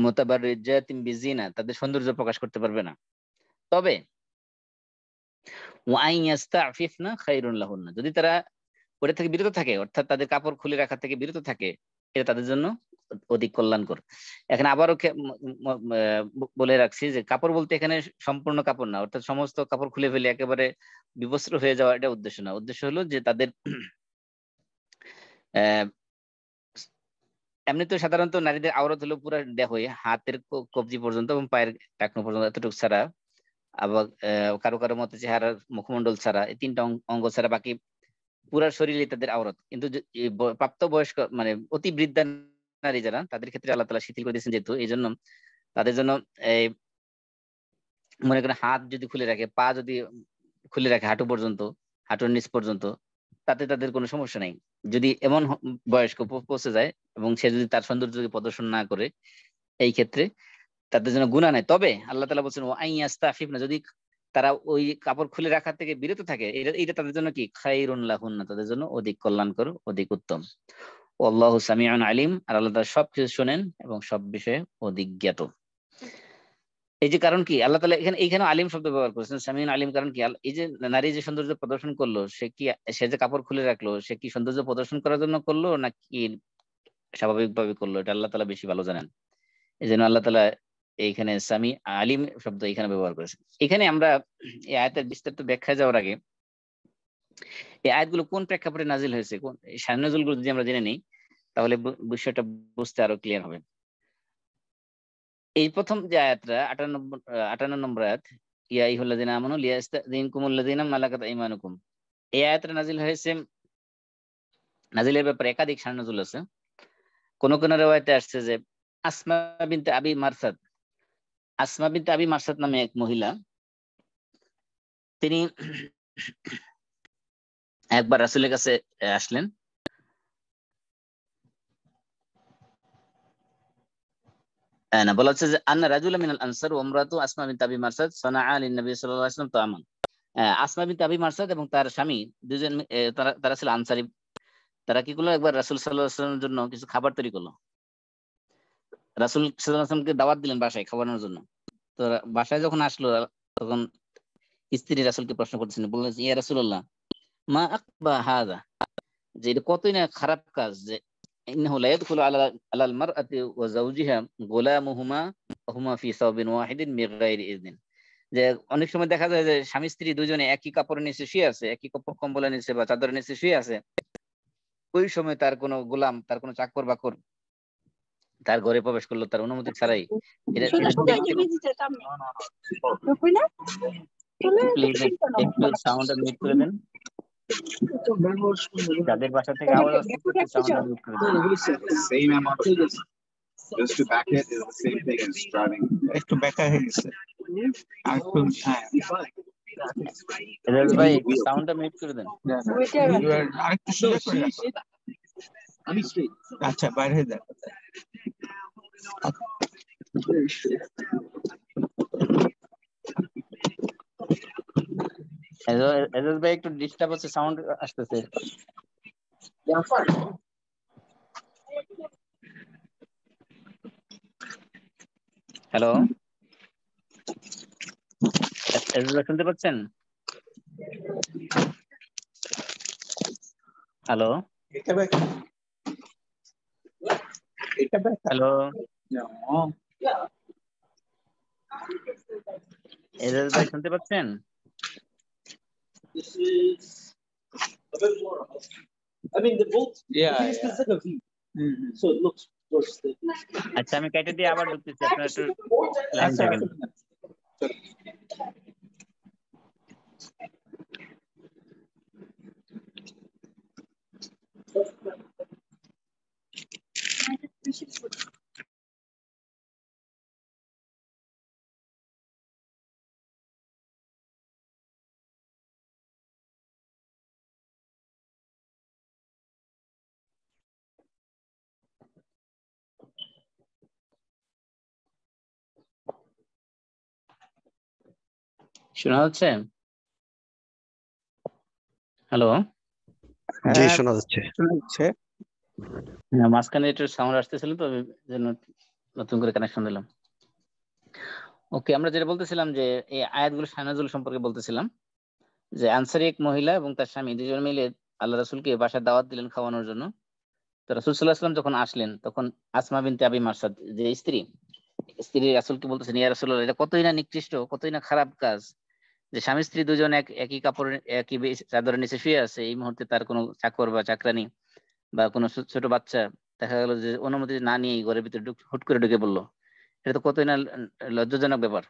মুতাবাররিজাতিন বিজিনা, তাদের সৌন্দর্য প্রকাশ করতে পারবে না। তবে ওয়াই ইয়াস্তাফিফনা খায়রুন লাহুন্না, যদি তারা ওটা থেকে বিরত থাকে, অর্থাৎ তাদের কাপড় খুলে রাখা থেকে বিরত থাকে, এটা তাদের জন্য অধিক কল্যাণকর। এখানে আবারও বলে রাখছি যে কাপড় বলতে এখানে সম্পূর্ণ কাপড় না, অর্থাৎ সমস্ত কাপড় খুলে ফেলে একেবারে বিবস্ত্র হয়ে যাওয়া, এটা উদ্দেশ্য না। উদ্দেশ্য হলো যে তাদের আহ এমনি তো সাধারণত নারীদের আওরাত হলো পুরো দেহ, হাতের কবজি পর্যন্ত এবং পায়ের টাকনো পর্যন্ত, এতটুকু ছাড়া। আবার কারো কারো মতে চেহারার মুখমণ্ডল ছাড়া, এই তিনটা অঙ্গ ছাড়া বাকি পুরা শরীরে তাদের আওরাত। কিন্তু প্রাপ্ত বয়স্ক মানে অতি বৃদ্ধা নারী যারা, তাদের ক্ষেত্রে আল্লাহ তাআলা শিথিল করে দিয়েছেন যেহেতু, এই জন্য তাদের জন্য এই মনে করেন হাত যদি খুলে রাখে, পা যদি খুলে রাখে হাঁটু পর্যন্ত, হাঁটুর নিচ পর্যন্ত, তাতে তাদের কোনো সমস্যা নাই। যদি এমন বয়স্ক পৌঁছে যায় এবং সে যদি তার সৌন্দর্য প্রদর্শন না করে, এই ক্ষেত্রে তাদের জন্য গুনাহ নাই। তবে আল্লাহ তাআলা বলছেন ওয়া আইয়াস্তাফিফনা, যদি তারা ওই কাপড় খুলে রাখা থেকে বিরত থাকে, এটা তাদের জন্য কি খায়রুন লাহুন্না, তাদের জন্য অধিক কল্যাণকর, অধিক উত্তম। আল্লাহু সামিউন আলিম, আর আল্লাহ তাআলা সবকিছু শোনেন এবং সব বিষয়ে অধিজ্ঞাত। এই যে কারণ কি আল্লাহ তাআলা এইখানে আলিম শব্দ ব্যবহার করেছেন, সামিউন আলিম, কারণ কি এই যে নারী যে সৌন্দর্য প্রদর্শন করলো, সে যে কাপড় খুলে রাখলো, সে কি সৌন্দর্য প্রদর্শন করার জন্য করলো নাকি স্বাভাবিকভাবে করলো, এটা আল্লাহ তাআলা বেশি ভালো জানেন। এই জন্য আল্লাহ তাআলা এইখানে সামি আলিম শব্দ এখানে ব্যবহার করেছেন। এখানে আমরা এই আয়াতের বিস্তারিত ব্যাখ্যায় যাওয়ার আগে, এই আয়াতগুলো কোন প্রেক্ষাপটে নাজিল হয়েছে, কোন শান নজুলগুলো যদি আমরা জেনে নিই, তাহলে বিষয়টা বুঝতে আরো ক্লিয়ার হবে। এই প্রথম যে আয়াতটা 58 নম্বর আয়াত, ইয়া আইয়ুহাল্লাযিনা আমানু লিয়াস্তাযিনকুমুল্লাযিনা মালাকাত আইমানুকুম, এই আয়াতটা নাজিল হয়েছে। নাজিলের ব্যাপারে একাধিক শান নজুল আছে। কোন কোন riwayate আসছে যে আসমা বিনতে আবি মারসাদ, আসমা বিনতে আবি মারসাদ নামে এক মহিলা, তিনি একবার রাসূলের কাছে আসলেন। না, বলা হচ্ছে যে আন্না রাজুলা মিনাল আনসার ওয়া ইমরাতু আসমা বিনতে আবি মারসাদ সানাআ লিন-নবী সাল্লাল্লাহু আলাইহি ওয়াসাল্লাম তাআমান। আসমা বিনতে আবি মারসাদ এবং তার স্বামী দুজন, তারা ছিল আনসারী। তারা কি করলো, একবার রাসূল সাল্লাল্লাহু আলাইহি ওয়াসাল্লামের জন্য কিছু খাবার তৈরি করলো। রাসূল সাল্লাল্লাহু আলাইহি ওয়াসাল্লামকে দাওয়াত দিলেন বাসায় খাওয়ানোর জন্য। তো বাসায় যখন আসলো, তখন স্ত্রী রাসূলকে প্রশ্ন করতেছেন, বললেন, ইয়া রাসূলুল্লাহ, মা আকবা হাযা, যে এটা কতই না খারাপ কাজ, যে ইন্নাহু লা ইয়াদখুলু আলাল মারআতি ওয়া যাওজিহা গুলামুহুমা ওয়া হুমা ফি সাওবিন ওয়াহিদিন বিগাইরি ইযনিন। যে অনেক সময় দেখা যায় যে স্বামী স্ত্রী দুজনে একই কাপড়ের নিচে শুয়ে আছে, একই কম্বলের নিচে বা চাদরের নিচে শুয়ে আছে, ওই সময় তার কোনো গোলাম, তার কোনো চাকর বাকর তার ঘরে প্রবেশ করলো তার অনুমতি ছাড়াই, এটা এটা দেখতে প্লিজ একটু সাউন্ডটা মিউট করে দেন। যাদের বাসা থেকে আওয়াজ আসছে একটু সাউন্ডটা মিউট করে দেন। Same amount of just to back it is the same thing as driving. একটু ব্যাক হয়ে গেছে আর একটু এজাজ ভাই একটু সাউন্ডটা মিউট করে দেন। আরেকটু সোজা করে রাখো। আমি স্ট্রেট। আচ্ছা, বাইরে হয়ে যাও। এজাজ ভাই একটু ডিস্টার্ব হচ্ছে, সাউন্ড আসতেছে। হ্যালো, এজাজ ভাই শুনতে পাচ্ছেন? হ্যালো হ্যালো, এজাজ ভাই শুনতে পাচ্ছেন? This is a bit more. I mean, the both. Yeah, This is the second view. So it looks worse. আচ্ছা আমি কেটে দিয়ে আবার ঢুকতেছি, আপনারা একটু লাইন আচ্ছা, থাকেন। শোনা যাচ্ছে? হ্যালো, জি শোনা যাচ্ছে। মাঝখানে একটু সাউন্ড আসতেছিল তো এই জন্য নতুন করে কানেকশন দিলাম। ওকে, আমরা যেটা বলতেছিলাম যে এই আয়াতগুলো শানাজুল সম্পর্কে বলতেছিলাম, যে আনসারী এক মহিলা এবং তার স্বামী দুজন মিলে আল্লাহ রাসূলকে বাসায় দাওয়াত দিলেন খাওয়ানোর জন্য। তো রাসূল সাল্লাল্লাহু আলাইহি ওয়াসাল্লাম যখন আসলেন তখন আসমা বিনতে আবি মারসাদ যে স্ত্রী রাসূলকে বলতেছেন, ইয়া রাসূলুল্লাহ, এটা কতই না নিকৃষ্ট, কতই না খারাপ কাজ যে স্বামী স্ত্রী দুজন একই কাপড়ের একই চাদরের নিচে শুয়ে আছে, এই মুহূর্তে তার কোনো চাকর বা চাকরানি বা কোনো ছোট বাচ্চা দেখা গেল যে অনুমতি না নিয়ে ঘরের ভিতরে হুট করে ঢুকে পড়লো, এটা তো কতই না লজ্জাজনক ব্যাপার।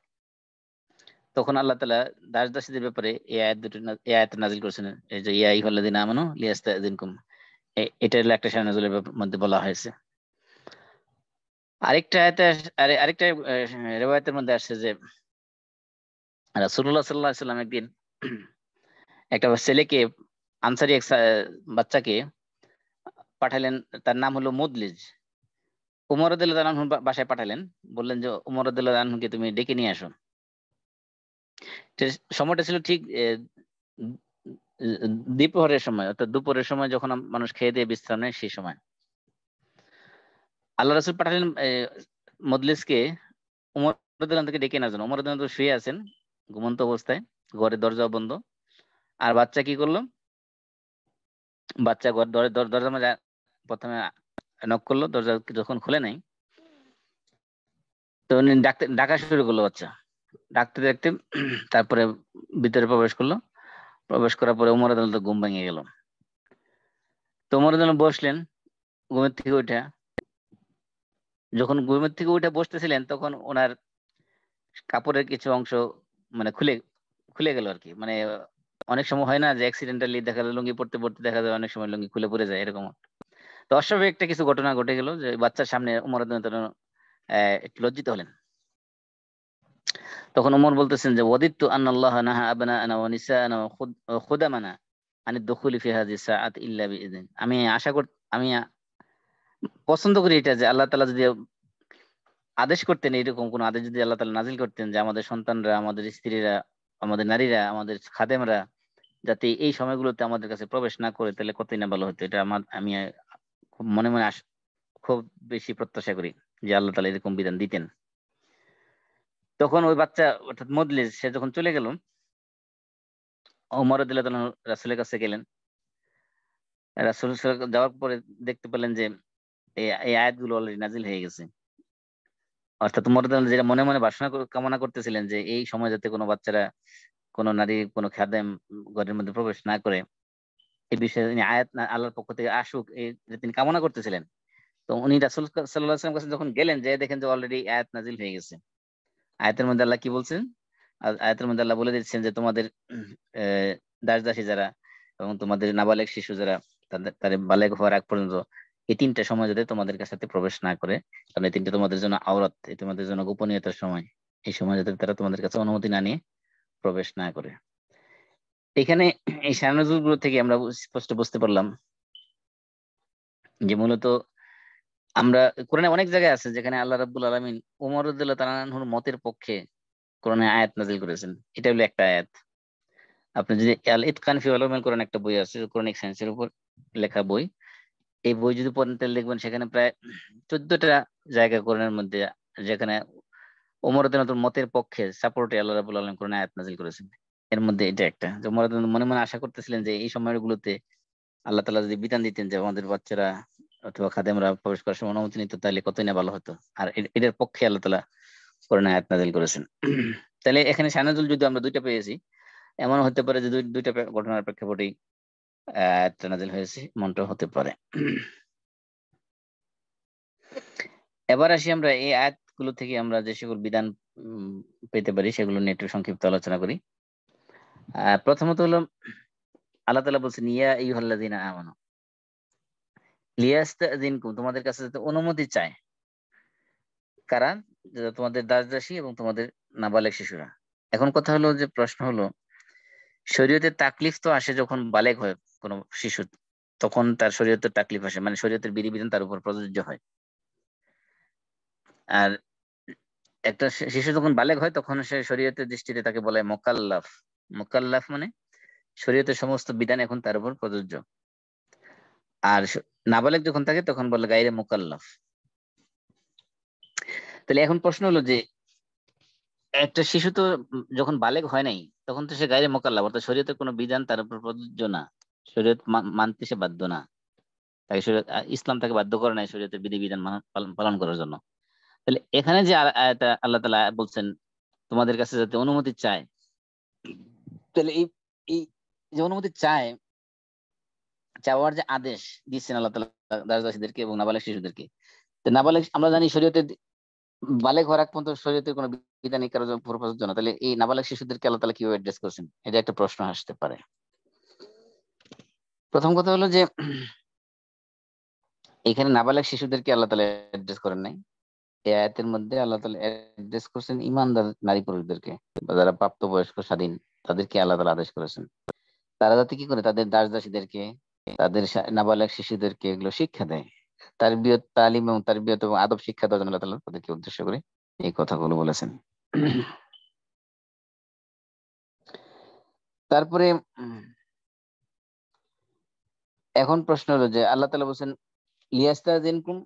তখন আল্লাহ তাআলা দাস দাসীদের ব্যাপারে এই আয়াত নাযিল করেছেন, এই যে ইয়া আইয়ুহাল্লাযীনা আমানু লিয়াস্তাযিনকুম, এটা হলো একটা শান নাযিলের মধ্যে বলা হয়েছে। আরেকটা আরেকটা রিওয়ায়াতের মধ্যে আসছে যে রাসূলুল্লাহ সাল্লাল্লাহু আলাইহি ওয়াসাল্লাম একদিন একটা ছেলেকে, আনসারী এক বাচ্চাকে পাঠালেন, তার নাম হলো মুদলিজ। উমর রাদিয়াল্লাহু আনহু বাসায় পাঠালেন, বললেন যে উমর রাদিয়াল্লাহু আনহুকে তুমি ডেকে নিয়ে আসো। সময়টা ছিল ঠিক দ্বিপ্রহরের সময়, অর্থাৎ দুপুরের সময় যখন মানুষ খেয়ে দিয়ে বিশ্রাম নেয় সেই সময়। আল্লাহ রাসূল পাঠালেন মুদলিজকে উমর রাদিয়াল্লাহু আনহু থেকে ডেকে নেওয়ার জন্য। উমর রাদিয়াল্লাহু আনহু শুয়ে আছেন ঘুমন্ত অবস্থায়, ঘরের দরজা বন্ধ। আর বাচ্চা কি করলো, বাচ্চা দরজা মাঝে প্রথমে নক করলো, দরজা যখন খুলে নাই তো উনি ডাকা শুরু করলো বাচ্চা, ডাকতে ডাকতে তারপরে ভিতরে প্রবেশ করলো। প্রবেশ করার পরে উমর রাদিয়াল্লাহু আনহু ঘুম ভেঙে গেল। তো উমর রাদিয়াল্লাহু আনহু বসলেন ঘুমের থেকে উঠে। যখন ঘুমের থেকে উঠে বসতেছিলেন তখন ওনার কাপড়ের কিছু অংশ মানে খুলে গেল আর কি। মানে অনেক সময় হয় না যে অ্যাক্সিডেন্টালি দেখা যায় লুঙ্গি পড়তে পড়তে দেখা যায় অনেক সময় লুঙ্গি খুলে পড়ে যায়, এরকম। তো অস্বাভাবিক একটা কিছু ঘটনা ঘটে গেল যে বাচ্চার সামনে উমর রাদিয়াল্লাহু আনহু একটু লজ্জিত হলেন। তখন উমর বলতেছেন যে ওয়াদিতু আন্নাল্লাহা নাহা আবনাআনা ওয়া নিসাআনা ওয়া খুদামানা আনিদ দুখুলি ফি হাযিহি সাআত ইল্লা বিইذن। আমি পছন্দ করি এটা যে আল্লাহ তাআলা যদি আদেশ করতেন, এরকম কোন আদেশ যদি আল্লাহ তাআলা নাজিল করতেন যে আমাদের সন্তানরা, আমাদের স্ত্রীরা, আমাদের নারীরা, আমাদের খাদেমরা যাতে এই সময়গুলোতে আমাদের কাছে প্রবেশ না করে, তাহলে কতই না ভালো হতো। এটা আমি খুব মনে মনে খুব বেশি প্রত্যাশা করি যে আল্লাহ তাআলা এরকম বিধান দিতেন। তখন ওই বাচ্চা অর্থাৎ মুদলিজ সে যখন চলে গেল, ওমর রাদিয়াল্লাহু আনহু রাসূলের কাছে গেলেন। রাসূল যাওয়ার পরে দেখতে পেলেন যে এই আয়াতগুলো অলরেডি নাজিল হয়ে গেছে। অর্থাৎ উমর রাদিয়াল্লাহু আনহু যেটা মনে মনে বাসনা কামনা করতেছিলেন যে এই সময় যাতে কোনো বাচ্চারা, কোনো নারী, কোনো খাদেম ঘরের মধ্যে প্রবেশ না করে, এই বিষয়ে তিনি আয়াত আল্লাহর পক্ষ থেকে আসুক এই যে তিনি কামনা করতেছিলেন। তো উনি রাসূল সাল্লাল্লাহু আলাইহি ওয়াসাল্লাম কাছে যখন গেলেন, যে দেখেন যে অলরেডি আয়াত নাজিল হয়ে গেছে। আয়াতের মধ্যে আল্লাহ কি বলছেন? আয়াতের মধ্যে আল্লাহ বলে দিচ্ছেন যে তোমাদের দাস দাসী যারা এবং তোমাদের নাবালেগ শিশু যারা, তাদের বালেগ হওয়ার আগ পর্যন্ত এই তিনটা সময় যাতে তোমাদের সাথে প্রবেশ না করে, কারণ এই তিনটা তোমাদের জন্য আওরাত, তোমাদের জন্য গোপনীয়তার সময়। এই সময় যাতে তারা তোমাদের কাছে অনুমতি না নিয়ে প্রবেশ না করে। এখানে এই শানাজুল গুলো থেকে আমরা স্পষ্ট বুঝতে পারলাম যে মূলত আমরা কোরআনে অনেক জায়গায় আছে যেখানে আল্লাহ রাব্বুল আলামিন ওমর রাদিয়াল্লাহু তাআলা আনহুর মতের পক্ষে কোরআনে আয়াত নাযিল করেছেন। এটা হলো একটা আয়াত। আপনি যদি আল ইতকান ফি উলুমিল কোরআন একটা বই আছে, কোরআনিক সায়েন্সের উপর লেখা বই, এই বই যদি পড়েন তাহলে দেখবেন সেখানে প্রায় 14টা জায়গা কোরআনের মধ্যে যেখানে ওমর রাদিয়াল্লাহু আনহুর মতের পক্ষে সাপোর্টে আল্লাহ রাব্বুল আলামিন কোরআনে আয়াত নাযিল করেছেন। এর মধ্যে এটা একটা, যে ওমর রাদিয়াল্লাহু আনহু মনে মনে আশা করতেছিলেন যে এই সময়গুলোতে আল্লাহ তাআলা যদি বিধান দিতেন যে আমাদের বাচ্চারা অথবা খাদেমরা প্রবেশ করার সময় অনুমতি নিত, তাহলে কতই না ভালো হতো। আর এটার পক্ষে আল্লাহ তাআলা কোরআনে আয়াত নাযিল করেছেন। তাহলে এখানে শানাজুল যদি আমরা দুইটা পেয়েছি, এমন হতে পারে যে দুইটা ঘটনার প্রেক্ষাপটেই আয়াতটা নাযিল হয়েছে, মনটা হতে পারে। এবার আসি আমরা এই আয়াতগুলো থেকে আমরা যে সকল বিধান পেতে পারি সেগুলো নিয়ে একটু সংক্ষিপ্ত আলোচনা করি। প্রথমত হলো আল্লাহ তাআলা বলছেন ইয়া আইয়ুহাল্লাযীনা আমানু লিয়াস্তাযিনকুম, তোমাদের কাছে যাতে অনুমতি চায়। কারা? তোমাদের দাস-দাসী এবং তোমাদের নাবালেগ শিশুরা। এখন কথা হলো যে প্রশ্ন হলো, শরীয়তের তাকলিফ তো আসে যখন বালেগ হয় কোনো শিশু, তখন তার শরীয়তের তাকলিফ আসে, মানে শরীয়তের বিধিবিধান তার উপর প্রযোজ্য হয়। আর একটা শিশু যখন বালেগ হয় তখন সে শরীয়তের দৃষ্টিতে তাকে বলা হয় মুকাল্লাফ। মুকাল্লাফ মানে শরীয়তের সমস্ত বিধান এখন তার উপর প্রযোজ্য। আর নাবালেগ যখন থাকে তখন বলে গায়রে মুকাল্লাফ। তাহলে এখন প্রশ্ন হলো যে একটা শিশু তো যখন বালেগ হয় নাই তখন তো সে গায়রে মুকাল্লাফ, অর্থাৎ শরীয়তের কোনো বিধান তার উপর প্রযোজ্য না, শরীয়ত মানতে সে বাধ্য না। তাকে শরীয়ত, ইসলাম তাকে বাধ্য করে নাই শরীয়তের বিধিবিধান পালন করার জন্য। তাহলে এখানে যে আল্লাহ তাআলা বলছেন তোমাদের কাছে যাতে অনুমতি চায়, তাহলে এই এই যে অনুমতি চাওয়ার যে আদেশ দিচ্ছেন আল্লাহ তাআলা দাস-দাসীদেরকে এবং নাবালেগ শিশুদেরকে, তো নাবালেগ আমরা জানি শরীয়তে বালেগ হওয়ার আগ পর্যন্ত শরীয়তের কোনো বিধানিক কারো উপর প্রযোজ্য না। তাহলে এই নাবালেগ শিশুদেরকে আল্লাহ তাআলা কিভাবে অ্যাড্রেস করছেন, এটা একটা প্রশ্ন আসতে পারে। প্রথম কথা হলো যে এখানে নাবালেগ শিশুদেরকে আল্লাহ তাআলা অ্যাড্রেস করেন নাই। এই আয়াতের মধ্যে আল্লাহ তাআলা অ্যাড্রেস করছেন ঈমানদার নারী পুরুষদেরকে, যারা প্রাপ্তবয়স্ক স্বাধীন, তাদেরকে আল্লাহ তাআলা আদেশ করেছেন। তারা যাতে কি করে তাদের দাস-দাসীদেরকে, তাদের নাবালেগ শিশুদেরকে এগুলো শিক্ষা দেয়, তারবিয়ত, তালিম এবং তারবিয়ত এবং আদব শিক্ষা দেওয়ার জন্য আল্লাহ তাআলা তাদেরকে উদ্দেশ্য করে এই কথাগুলো বলেছেন। তারপরে এখন প্রশ্ন হলো যে আল্লাহ তাআলা বলেছেন লিয়াস্তাযিনকুম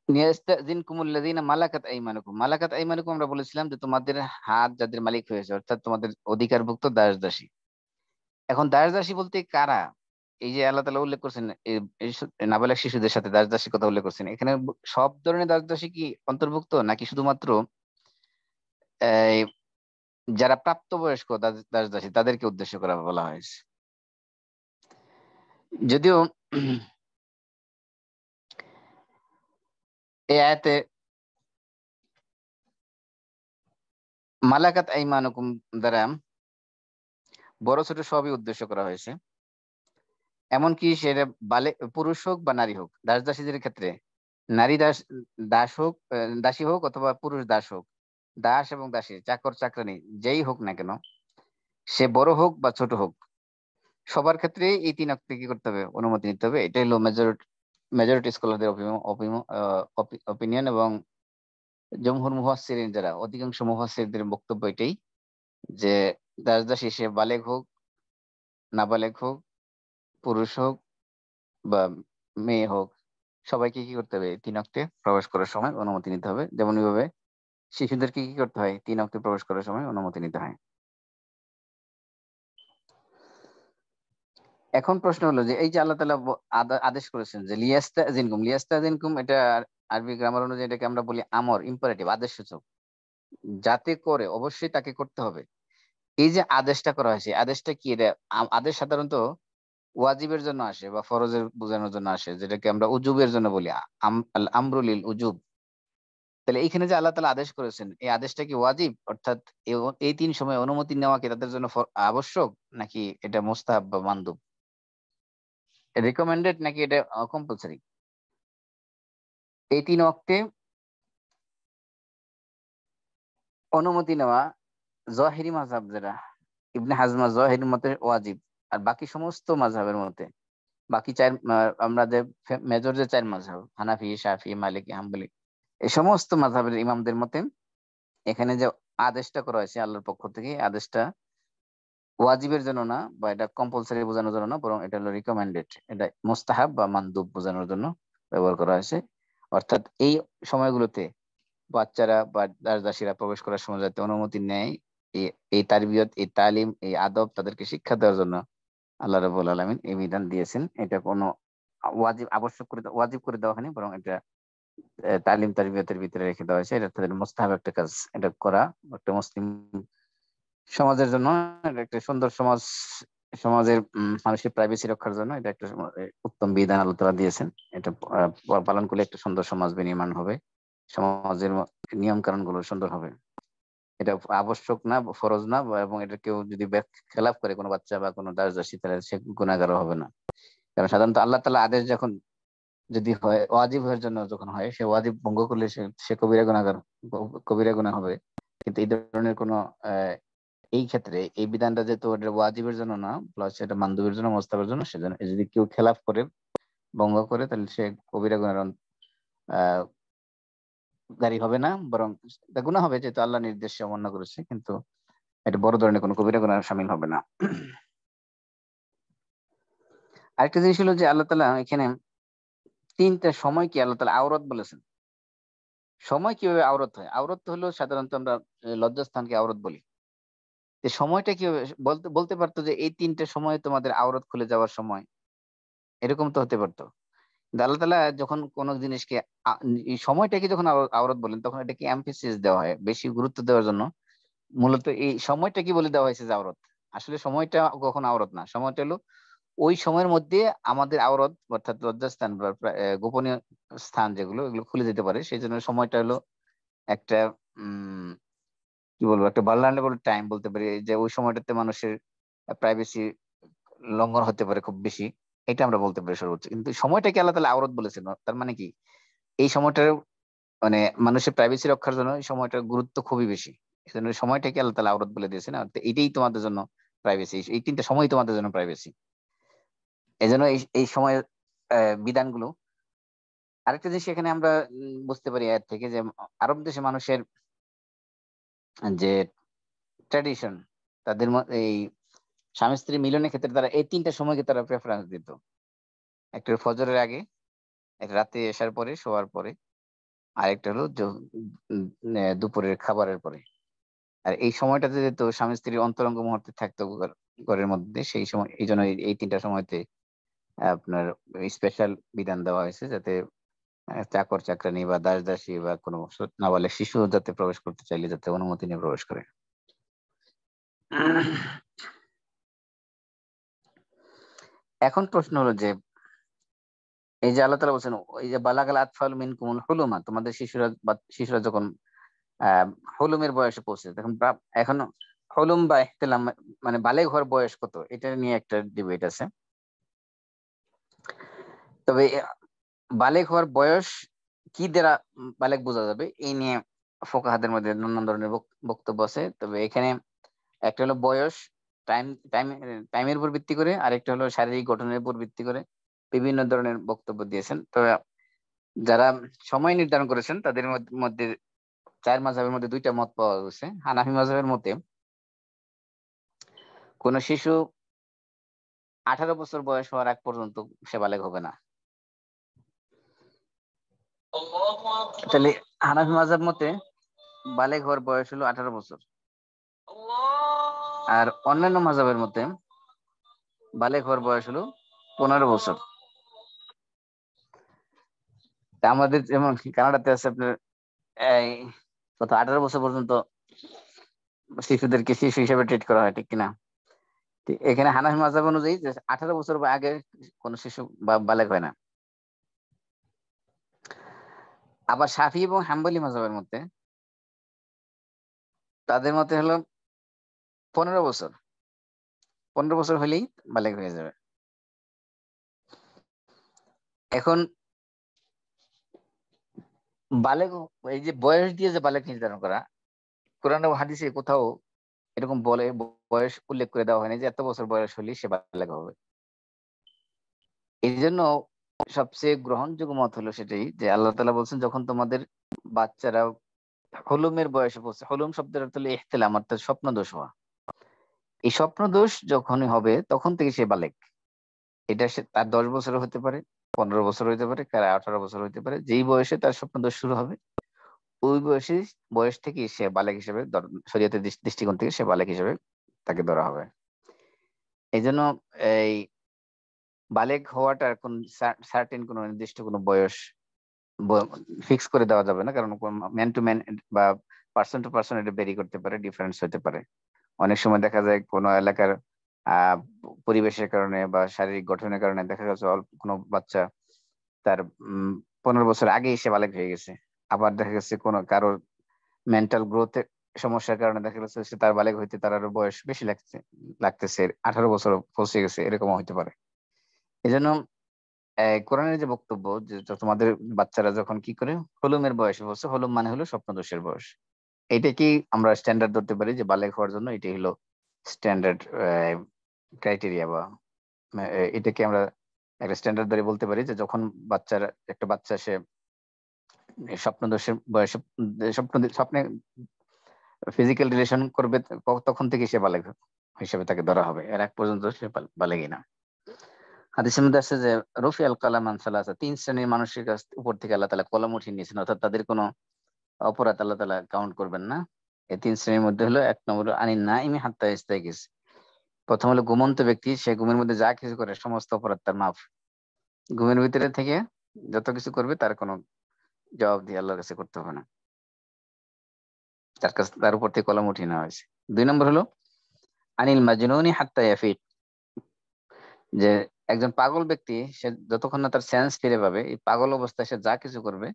লিয়াস্তাযিনকুমুল্লাযীনা মালাকাত আইমানুকুম। মালাকাত আইমানুকুম আমরা বলেছিলাম যে তোমাদের হাত যাদের মালিক হয়েছে, অর্থাৎ তোমাদের অধিকারভুক্ত দাস-দাসী। এখন দাস-দাসী বলতে কারা? এই যে আল্লাহ তাআলা উল্লেখ করছেন নাবালেগ শিশুদের সাথে দাস-দাসীর কথা উল্লেখ করছেন, এখানে সব ধরনের দাস-দাসী কি অন্তর্ভুক্ত নাকি শুধুমাত্র এই যারা প্রাপ্তবয়স্ক দাস-দাসী তাদেরকে উদ্দেশ্য করে বলা হয়েছে? যদিও এই আয়াতে মালাকাত আইমানুকুম দ্বারা বড় ছোট সবই উদ্দেশ্য করা হয়েছে, এমনকি সেটা পুরুষ হোক বা নারী হোক। দাস-দাসীদের ক্ষেত্রে নারী দাস হোক, দাসী হোক, অথবা পুরুষ দাস হোক, দাস এবং দাসী, চাকর চাকরানী যেই হোক না কেন, সে বড় হোক বা ছোট হোক, সবার ক্ষেত্রে এই তিন অক্টে কি করতে হবে? অনুমতি নিতে হবে। এটাই হলো মেজরিটি স্কলারদের অপিনিয়ন এবং জমহুর মুফাসসিরিন যারা, অধিকাংশ মুফাসসিরদের বক্তব্য এটাই যে দাস-দাসী সে বালেগ হোক, নাবালেগ হোক, পুরুষ হোক বা মেয়ে হোক, সবাইকে কি করতে হবে? তিন অক্টে প্রবেশ করার সময় অনুমতি নিতে হবে। যেমন এইভাবে শিশুদেরকে কি করতে হয়? তিন অক্টে প্রবেশ করার সময় অনুমতি নিতে হয়। এখন প্রশ্ন হলো যে এই যে আল্লাহ তাআলা আদেশ করেছেন যে লিয়াস্তাযিনকুম, এটা আরবি গ্রামার অনুযায়ী এটাকে আমরা বলি আমর, ইম্পারেটিভ, আদেশসূচক। যাতে করে, অবশ্যই তাকে করতে হবে। এই যে আদেশটা করা হয়েছে, আদেশটা কি? এটা আদেশ সাধারণত ওয়াজিবের জন্য আসে বা ফরজের বোঝানোর জন্য আসে, যেটাকে আমরা উজুবের জন্য বলি, আল আমরু লিল উজুব। তাহলে এইখানে যে আল্লাহ তাআলা আদেশ করেছেন, এই আদেশটা কি ওয়াজিব? অর্থাৎ এই তিন সময় অনুমতি নেওয়া কি তাদের জন্য আবশ্যক, নাকি এটা মুস্তাহাব বা মানদুব, রিকমেন্ডেড, নাকি এটা কম্পালসারি? এই তিন ওয়াক্তে অনুমতি নেওয়া যাহিরি মাযহাব যারা, ইবনে হাজম যাহিরির মতে ওয়াজিব। আর বাকি সমস্ত মাযহাবের মতে, বাকি আমরা যে মেজর যে চার মাযহাব, হানাফি, শাফি, মালিকি, হাম্বলি, এই সমস্ত মাযহাবের ইমামদের মতে এখানে যে আদেশটা করা হয়েছে আল্লাহর পক্ষ থেকে, আদেশটা ওয়াজিবের জন্য না বা এটা কম্পালসারি বোঝানোর জন্য না, বরং এটা হলো রিকমেন্ডেড, এটা মুস্তাহাব বা মানদুব বোঝানোর জন্য ব্যবহার করা হয়েছে। অর্থাৎ এই সময়গুলোতে বাচ্চারা বা দাস-দাসীরা প্রবেশ করার সময় যাতে অনুমতি নেয়, এই তারবিয়ত, এই তালিম, এই আদব তাদেরকে শিক্ষা দেওয়ার জন্য আল্লাহ রাব্বুল আলামিন এই বিধান দিয়েছেন। এটা কোনো ওয়াজিব করে দেওয়া হয়নি, বরং এটা তালিম তারবিয়তের ভিতরে রেখে দেওয়া হয়েছে। এটা তাদের মুস্তাহাব একটা কাজ। এটা করা একটা মুসলিম সমাজের জন্য এটা একটা সুন্দর সমাজ, সমাজের মানুষের প্রাইভেসি রক্ষার জন্য এটা একটা উত্তম বিধান আল্লাহ তাআলা দিয়েছেন। এটা পালন করলে একটা সুন্দর সমাজ বিনির্মাণ হবে, সমাজের নিয়ম কানুন গুলো সুন্দর হবে। এটা আবশ্যক না, ফরজ না, এবং এটা কেউ যদি খেলাফ করে কোনো বাচ্চা বা কোনো দাস দাসী, তাহলে সে গুনাহগার হবে না। কারণ সাধারণত আল্লাহ তাআলা আদেশ যখন যদি হয় ওয়াজিবের জন্য যখন হয়, সে ওয়াজিব ভঙ্গ করলে সে কবিরা গুনাহগার, কবিরা গুনাহ হবে। কিন্তু এই ধরনের কোনো এই ক্ষেত্রে এই বিধানটা যেহেতু ওটা ওয়াজিবের জন্য না, প্লাস সেটা মানদুবের জন্য, মোস্তাহাবের জন্য, সেজন্য যদি কেউ খেলাফ করে, ভঙ্গ করে, তাহলে সে কবিরা গুনার গাড়ি হবে না, বরং এটা গুনাহ হবে, যেহেতু আল্লাহ নির্দেশ অমান্য করেছে, কিন্তু এটা বড় ধরনের কোনো কবিরা গুনাহ শামিল হবে না। আরেকটা জিনিস হলো যে আল্লাহ তাআলা এখানে তিনটা সময় কি আল্লাহ তাআলা আওরাত বলেছেন। সময় কিভাবে আওরাত হয়? আওরাত হলো সাধারণত আমরা লজ্জাস্থানকে আওরাত বলি। যে সময়টা কিভাবে বলতে বলতে পারতো যে এই তিনটে সময় তোমাদের আওরাত খুলে যাওয়ার সময়, এরকম তো হতে পারতো। কিন্তু আল্লাহ তাআলা যখন কোন জিনিসকে এই সময়টাকে যখন আওরাত বলেন, তখন এটাকে এমফেসিস দেওয়া হয়, বেশি গুরুত্ব দেওয়ার জন্য। মূলত এই সময়টা কি বলে দেওয়া হয়েছে যে আওরাত। আসলে সময়টা কখনো আওরাত না, সময়টা হলো ওই সময়ের মধ্যে আমাদের আওরাত অর্থাৎ লজ্জাস্থান বা গোপনীয় স্থান যেগুলো, এগুলো খুলে যেতে পারে। সেই জন্য সময়টা হলো একটা কি বলবো, একটা ভালনারেবল টাইম বলতে পারি, যে ওই সময়টাতে মানুষের প্রাইভেসি লঙ্ঘন হতে পারে খুব বেশি, এটা আমরা বলতে পারি সর্বোচ্চ। কিন্তু সময়টাকে আল্লাহ তাআলা আওরাত বলেছেন, তার মানে কি এই সময়টার মানে মানুষের প্রাইভেসি রক্ষার জন্য এই সময়টার গুরুত্ব খুবই বেশি। সেজন্য সময়টাকে আল্লাহ তাআলা আওরাত বলে দিয়েছেন, আর এটাই তোমাদের জন্য প্রাইভেসি, এই তিনটা সময় তোমাদের জন্য প্রাইভেসি। এই জন্য এই সময়ের বিধানগুলো। আরেকটা জিনিস এখানে আমরা বুঝতে পারি এর থেকে, যে আরব দেশে মানুষের যে ট্র্যাডিশন, তাদের এই স্বামী স্ত্রী মিলনের ক্ষেত্রে তারা এই তিনটা সময়কে তারা প্রেফারেন্স দিত। একটা ফজরের আগে, একটা রাতে এসার পরে, শোয়ার পরে, আর একটা হলো দুপুরের খাবারের পরে। আর এই সময়টাতে যেহেতু স্বামী স্ত্রীর অন্তরঙ্গ মুহূর্তে থাকতো ঘরের মধ্যে, সেই সময় এই জন্য এই তিনটা সময়তে আপনার স্পেশাল বিধান দেওয়া হয়েছে, যাতে চাকর চাকরানি বা দাস দাসী বা কোনো নাবালেগ শিশু যাতে প্রবেশ করতে চাইলে যাতে অনুমতি নিয়ে প্রবেশ করে। এখন প্রশ্ন হলো যে এই যে আল্লাহ তাআলা বলছেন, এই যে বালাগাল আতফাল মিনকুমুল হুলুমা, তোমাদের শিশুরা যখন হুলুমের বয়সে পৌঁছে, তখন এখন হুলুম বা ইহতিলাম মানে বালেগ হওয়ার বয়স কত, এটা নিয়ে একটা ডিবেট আছে। তবে বালেগ হওয়ার বয়স কি দ্বারা বালেগ বোঝা যাবে, এই নিয়ে ফুকাহাদের মধ্যে নানান ধরনের বক্তব্য আছে। তবে এখানে একটা হলো বয়স, টাইম টাইম টাইমের উপর ভিত্তি করে, আর একটা হলো শারীরিক গঠনের উপর ভিত্তি করে, বিভিন্ন ধরনের বক্তব্য দিয়েছেন। তো যারা সময় নির্ধারণ করেছেন তাদের মধ্যে চার মাযহাবের মধ্যে দুইটা মত পাওয়া গেছে। হানাফি মাযহাবের মতে কোন শিশু 18 বছর বয়স হওয়ার আগ পর্যন্ত সে বালেগ হবে না। তাহলে হানাফি মাযহাব মতে বালেগ হওয়ার বয়স হলো 18 বছর, আর অন্যান্য মাযহাবের মতে বালেগ হওয়ার বয়স হলো 15 বছর। তা আমাদের যেমন কানাডাতে আছে আপনার এই কত 18 বছর পর্যন্ত শিশুদেরকে শিশু হিসেবে ট্রিট করা হয়, ঠিক কিনা? এখানে হানাফি মাযহাব অনুযায়ী যে 18 বছর বা আগে কোন শিশু বালেগ হয় না। আবার শাফি এবং হাম্বলি মাযহাবের মধ্যে তাদের মতে হলো 15 বছর, 15 বছর হলেই বালেগ হয়ে যাবে। এখন বালেগ, এই যে বয়স দিয়ে যে বালেগ নির্ধারণ করা, কোরআন ও হাদিসে কোথাও এরকম বলে বয়স উল্লেখ করে দেওয়া হয়নি যে এত বছর বয়স হলেই সে বালেগ হবে। এই জন্য সবচেয়ে গ্রহণযোগ্য মত হলো সেটাই, যে আল্লাহ তাআলা বলছেন যখন তোমাদের বাচ্চারা হুলুমের বয়সে পৌঁছে, হুলুম শব্দের অর্থ হলো ইহতিলাম, অর্থাৎ স্বপ্ন দোষ হওয়া। এই স্বপ্ন দোষ যখনই হবে তখন থেকে সে বালেগ। এটা সে তার 10 বছর হতে পারে, 15 বছর হতে পারে, 18 বছর হতে পারে। যেই বয়সে তার স্বপ্ন দোষ শুরু হবে, ওই বয়স থেকে সে বালেগ হিসেবে শরীয়তের দৃষ্টিকোণ থেকে সে বালেগ হিসেবে তাকে ধরা হবে। এই জন্য এই বালেগ হওয়াটার কোন সার্টেন কোন নির্দিষ্ট কোনো বয়স ফিক্স করে দেওয়া যাবে না, কারণ ম্যান টু ম্যান বা পার্সন টু পার্সন এটা ভেরি করতে পারে, ডিফারেন্স হতে পারে। অনেক সময় দেখা যায় কোনো এলাকার পরিবেশের কারণে বা শারীরিক গঠনের কারণে দেখা গেছে অল্প কোনো বাচ্চা তার 15 বছর আগেই সে বালেক হয়ে গেছে। আবার দেখা গেছে কোনো কারোর মেন্টাল গ্রোথ সমস্যার কারণে দেখা যাচ্ছে সে তার বালেক হইতে তার আরো বয়স বেশি লাগতেছে, 18 বছর পৌঁছে গেছে, এরকম হইতে পারে। এই জন্য কোরআনের যে বক্তব্য যে তোমাদের বাচ্চারা যখন কি করে হলুমের বয়সে বলছে, হলুম মানে হলো স্বপ্নদোষের বয়স, এটা কি আমরা স্ট্যান্ডার্ড ধরতে পারি যে বালেক হওয়ার জন্য এটাই হলো স্ট্যান্ডার্ড ক্রাইটেরিয়া, বা এটাকে আমরা একটা স্ট্যান্ডার্ড ধরে বলতে পারি যে যখন একটা বাচ্চা সে স্বপ্নদোষের বয়সে স্বপ্নে ফিজিক্যাল রিলেশন করবে, তখন থেকে সে বালেগ হিসেবে তাকে ধরা হবে, এর এক পর্যন্ত সে বালেগই না। হাদিসের মধ্যে আছে যে রফি আল কালাম আন সালাসা, 3 শ্রেণীর মানুষের কাছ উপর থেকে আল্লাহ তাআলা কলম উঠিয়ে নিয়েছেন, অর্থাৎ তাদের কোনো অপরাধ আল্লাহ তাআলা কাউন্ট করবেন না। এই 3 শ্রেণীর মধ্যে হলো, 1 নম্বর আনিন নাইমি হাত্তা ইস্তাইকিস, প্রথম হলো ঘুমন্ত ব্যক্তি, সে ঘুমের মধ্যে যা কিছু করে সমস্ত অপরাধ তার মাফ। ঘুমের ভিতরে থেকে যত কিছু করবে তার কোনো জবাব দিয়ে আল্লাহর কাছে করতে হবে না, তার উপর থেকে কলম উঠিয়ে নেওয়া হয়েছে। 2 নম্বর হলো আনিল মাজনুনি হাত্তা ইয়াফিক, যে একজন পাগল ব্যক্তি সে যতক্ষণ না তার সেন্স ফিরে পাবে, এই পাগল অবস্থায় সে যা কিছু করবে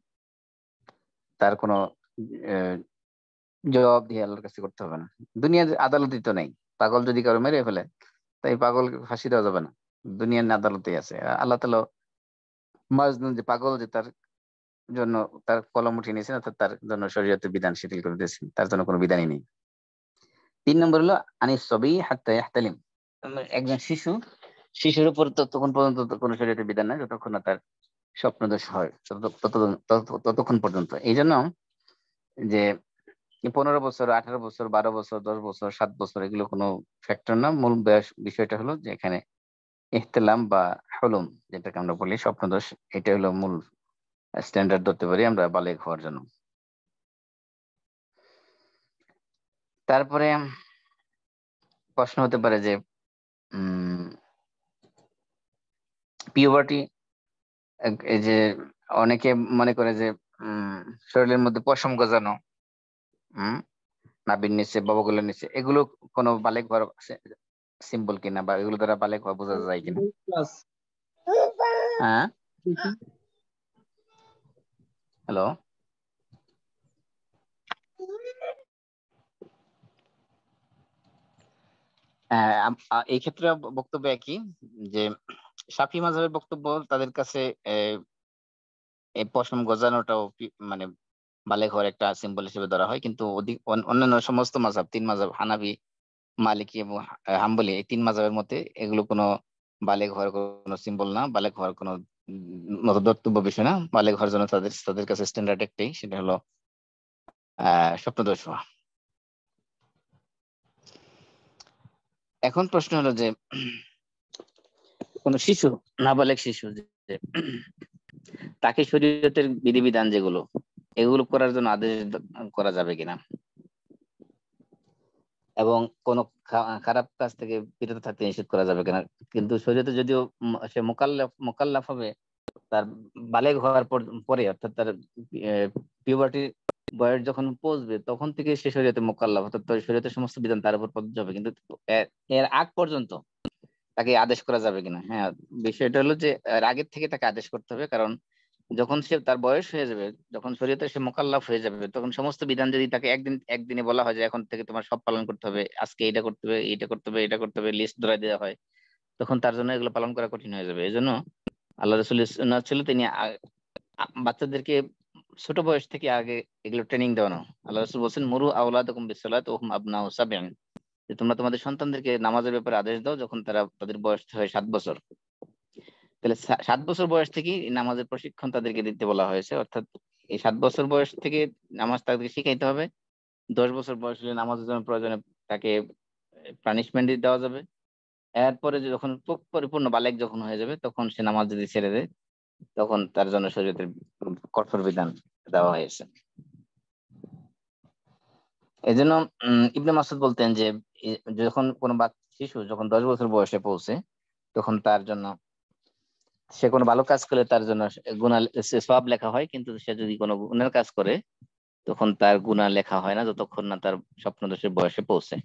তার কোনো জবাব দিয়ে আল্লাহর কাছে করতে হবে না। দুনিয়ার আদালতই তো নেই, পাগল যদি কারো মেরে ফেলে তাই পাগল ফাঁসি দেওয়া যাবে না, দুনিয়ার আদালতেই আছে। আল্লাহ তাআলা মাজনুন যে পাগল, যে তার জন্য তার কলম উঠিয়ে নিয়েছেন, অর্থাৎ তার জন্য শরীয়তের বিধান শিথিল করে দিয়েছেন, তার জন্য কোনো বিধানই নেই। 3 নম্বর হলো আনিস সবি হাত্তা ইয়াহতালিম, একজন শিশুর উপর ততক্ষণ পর্যন্ত কোনো শরীয়তের বিধান নাই যতক্ষণ না তার স্বপ্নদোষ হয়, ততক্ষণ পর্যন্ত। এই জন্য যে 15 বছর, 18 বছর, 12 বছর, 10 বছর, 7 বছর এগুলো কোনো ফ্যাক্টর না। মূল বিষয়টা হলো যে এখানে ইহতিলাম বা হলুম, যেটাকে আমরা বলি স্বপ্নদোষ, এটা হলো মূল স্ট্যান্ডার্ড ধরতে পারি আমরা বালেগ হওয়ার জন্য। তারপরে প্রশ্ন হতে পারে যে পিউবার্টি, এই যে অনেকে মনে করে যে শরীরের মধ্যে পশম গজানো, নাভির নিচে, ববগুলোর নিচে, এগুলো কোনো বালেগ হওয়ার সিম্বল কিনা, বা এগুলো দ্বারা বালেগ হওয়া বোঝা যায় কিনা? হ্যাঁ, হ্যালো, এই ক্ষেত্রে বক্তব্য একই, যে শাফি মাযহাবের বক্তব্য তাদের কাছে এই পশম গজানোটাও মানে বালেগ হওয়ার একটা সিম্বল হিসেবে ধরা হয়, কিন্তু অন্যান্য সমস্ত মাযহাব, 3 মাযহাব হানাফি, মালিকি এবং হাম্বলি, এই 3 মাযহাবের মধ্যে এগুলো কোনো বালেগ হওয়ার কোনো সিম্বল না, বালেগ হওয়ার কোনো ধর্তব্য বিষয় না। বালেগ হওয়ার জন্য তাদের কাছে স্ট্যান্ডার্ড একটাই, সেটা হলো স্বপ্নদোষ হওয়া। এখন প্রশ্ন হলো যে কোন শিশু, নাবালেগ শিশু, যে তাকে শরীয়তের বিধিবিধান যেগুলো, এগুলো করার জন্য আদেশ করা যাবে কিনা, এবং কোন খারাপ কাজ থেকে বিরত থাকতে নিষেধ করা যাবে কিনা। কিন্তু শরীয়তে যদিও সে মোকাল্লাফ হবে তার বালেগ হওয়ার পরে, অর্থাৎ তার পিউবার্টি বয়স যখন পৌঁছবে তখন থেকে সে শরীয়তে মোকাল্লাফ, অর্থাৎ শরীয়তের সমস্ত বিধান তার উপর প্রযোজ্য হবে। কিন্তু এর আগ পর্যন্ত তাকে আদেশ করা যাবে কিনা, হ্যাঁ, বিষয়টা হলো যে এর আগের থেকে তাকে আদেশ করতে হবে, কারণ যখন সে তার বয়স হয়ে যাবে, যখন শরীয়তে সে মোকাল্লাফ হয়ে যাবে, তখন সমস্ত বিধান যদি তাকে একদিনে বলা হয় যে এখন থেকে তোমার সব পালন করতে হবে, আজকে এটা করতে হবে, এটা করতে হবে, এটা করতে হবে, লিস্ট ধরে দেওয়া হয়, তখন তার জন্য এগুলো পালন করা কঠিন হয়ে যাবে। এই জন্য আল্লাহ রাসূলের সুন্নাত ছিল তিনি বাচ্চাদেরকে ছোট বয়স থেকে আগে এগুলো ট্রেনিং দেওয়ানো। আল্লাহ রাসূল বলছেন মুরু আওলাদাকুম বিসসালাত ওয়া হুম আবনাউ সাবঈন, যে তোমরা তোমাদের সন্তানদেরকে নামাজের ব্যাপারে আদেশ দাও যখন তাদের বয়স হয় 7 বছর। তাহলে 7 বছর বয়স থেকেই নামাজের প্রশিক্ষণ তাদেরকে দিতে বলা হয়েছে, অর্থাৎ এই 7 বছর বয়স থেকে নামাজ তাদেরকে শিখাইতে হবে। 10 বছর বয়স হলে নামাজের জন্য প্রয়োজনে তাকে পানিশমেন্ট দেওয়া যাবে। এরপরে যখন পরিপূর্ণ বালেগ যখন হয়ে যাবে, তখন সে নামাজ যদি ছেড়ে দেয়, তখন তার জন্য শরীয়তের কঠোর বিধান দেওয়া হয়েছে। এই জন্য ইবনে মাসউদ বলতেন যে যখন কোনো শিশু যখন 10 বছর বয়সে পৌঁছে, তখন তার জন্য সে কোনো ভালো কাজ করলে তার জন্য গুনাহ সওয়াব লেখা হয়, কিন্তু সে যদি কোনো গুনার কাজ করে তখন তার গুনাহ লেখা হয় না যতক্ষণ না তার স্বপ্নদোষের বয়সে পৌঁছে।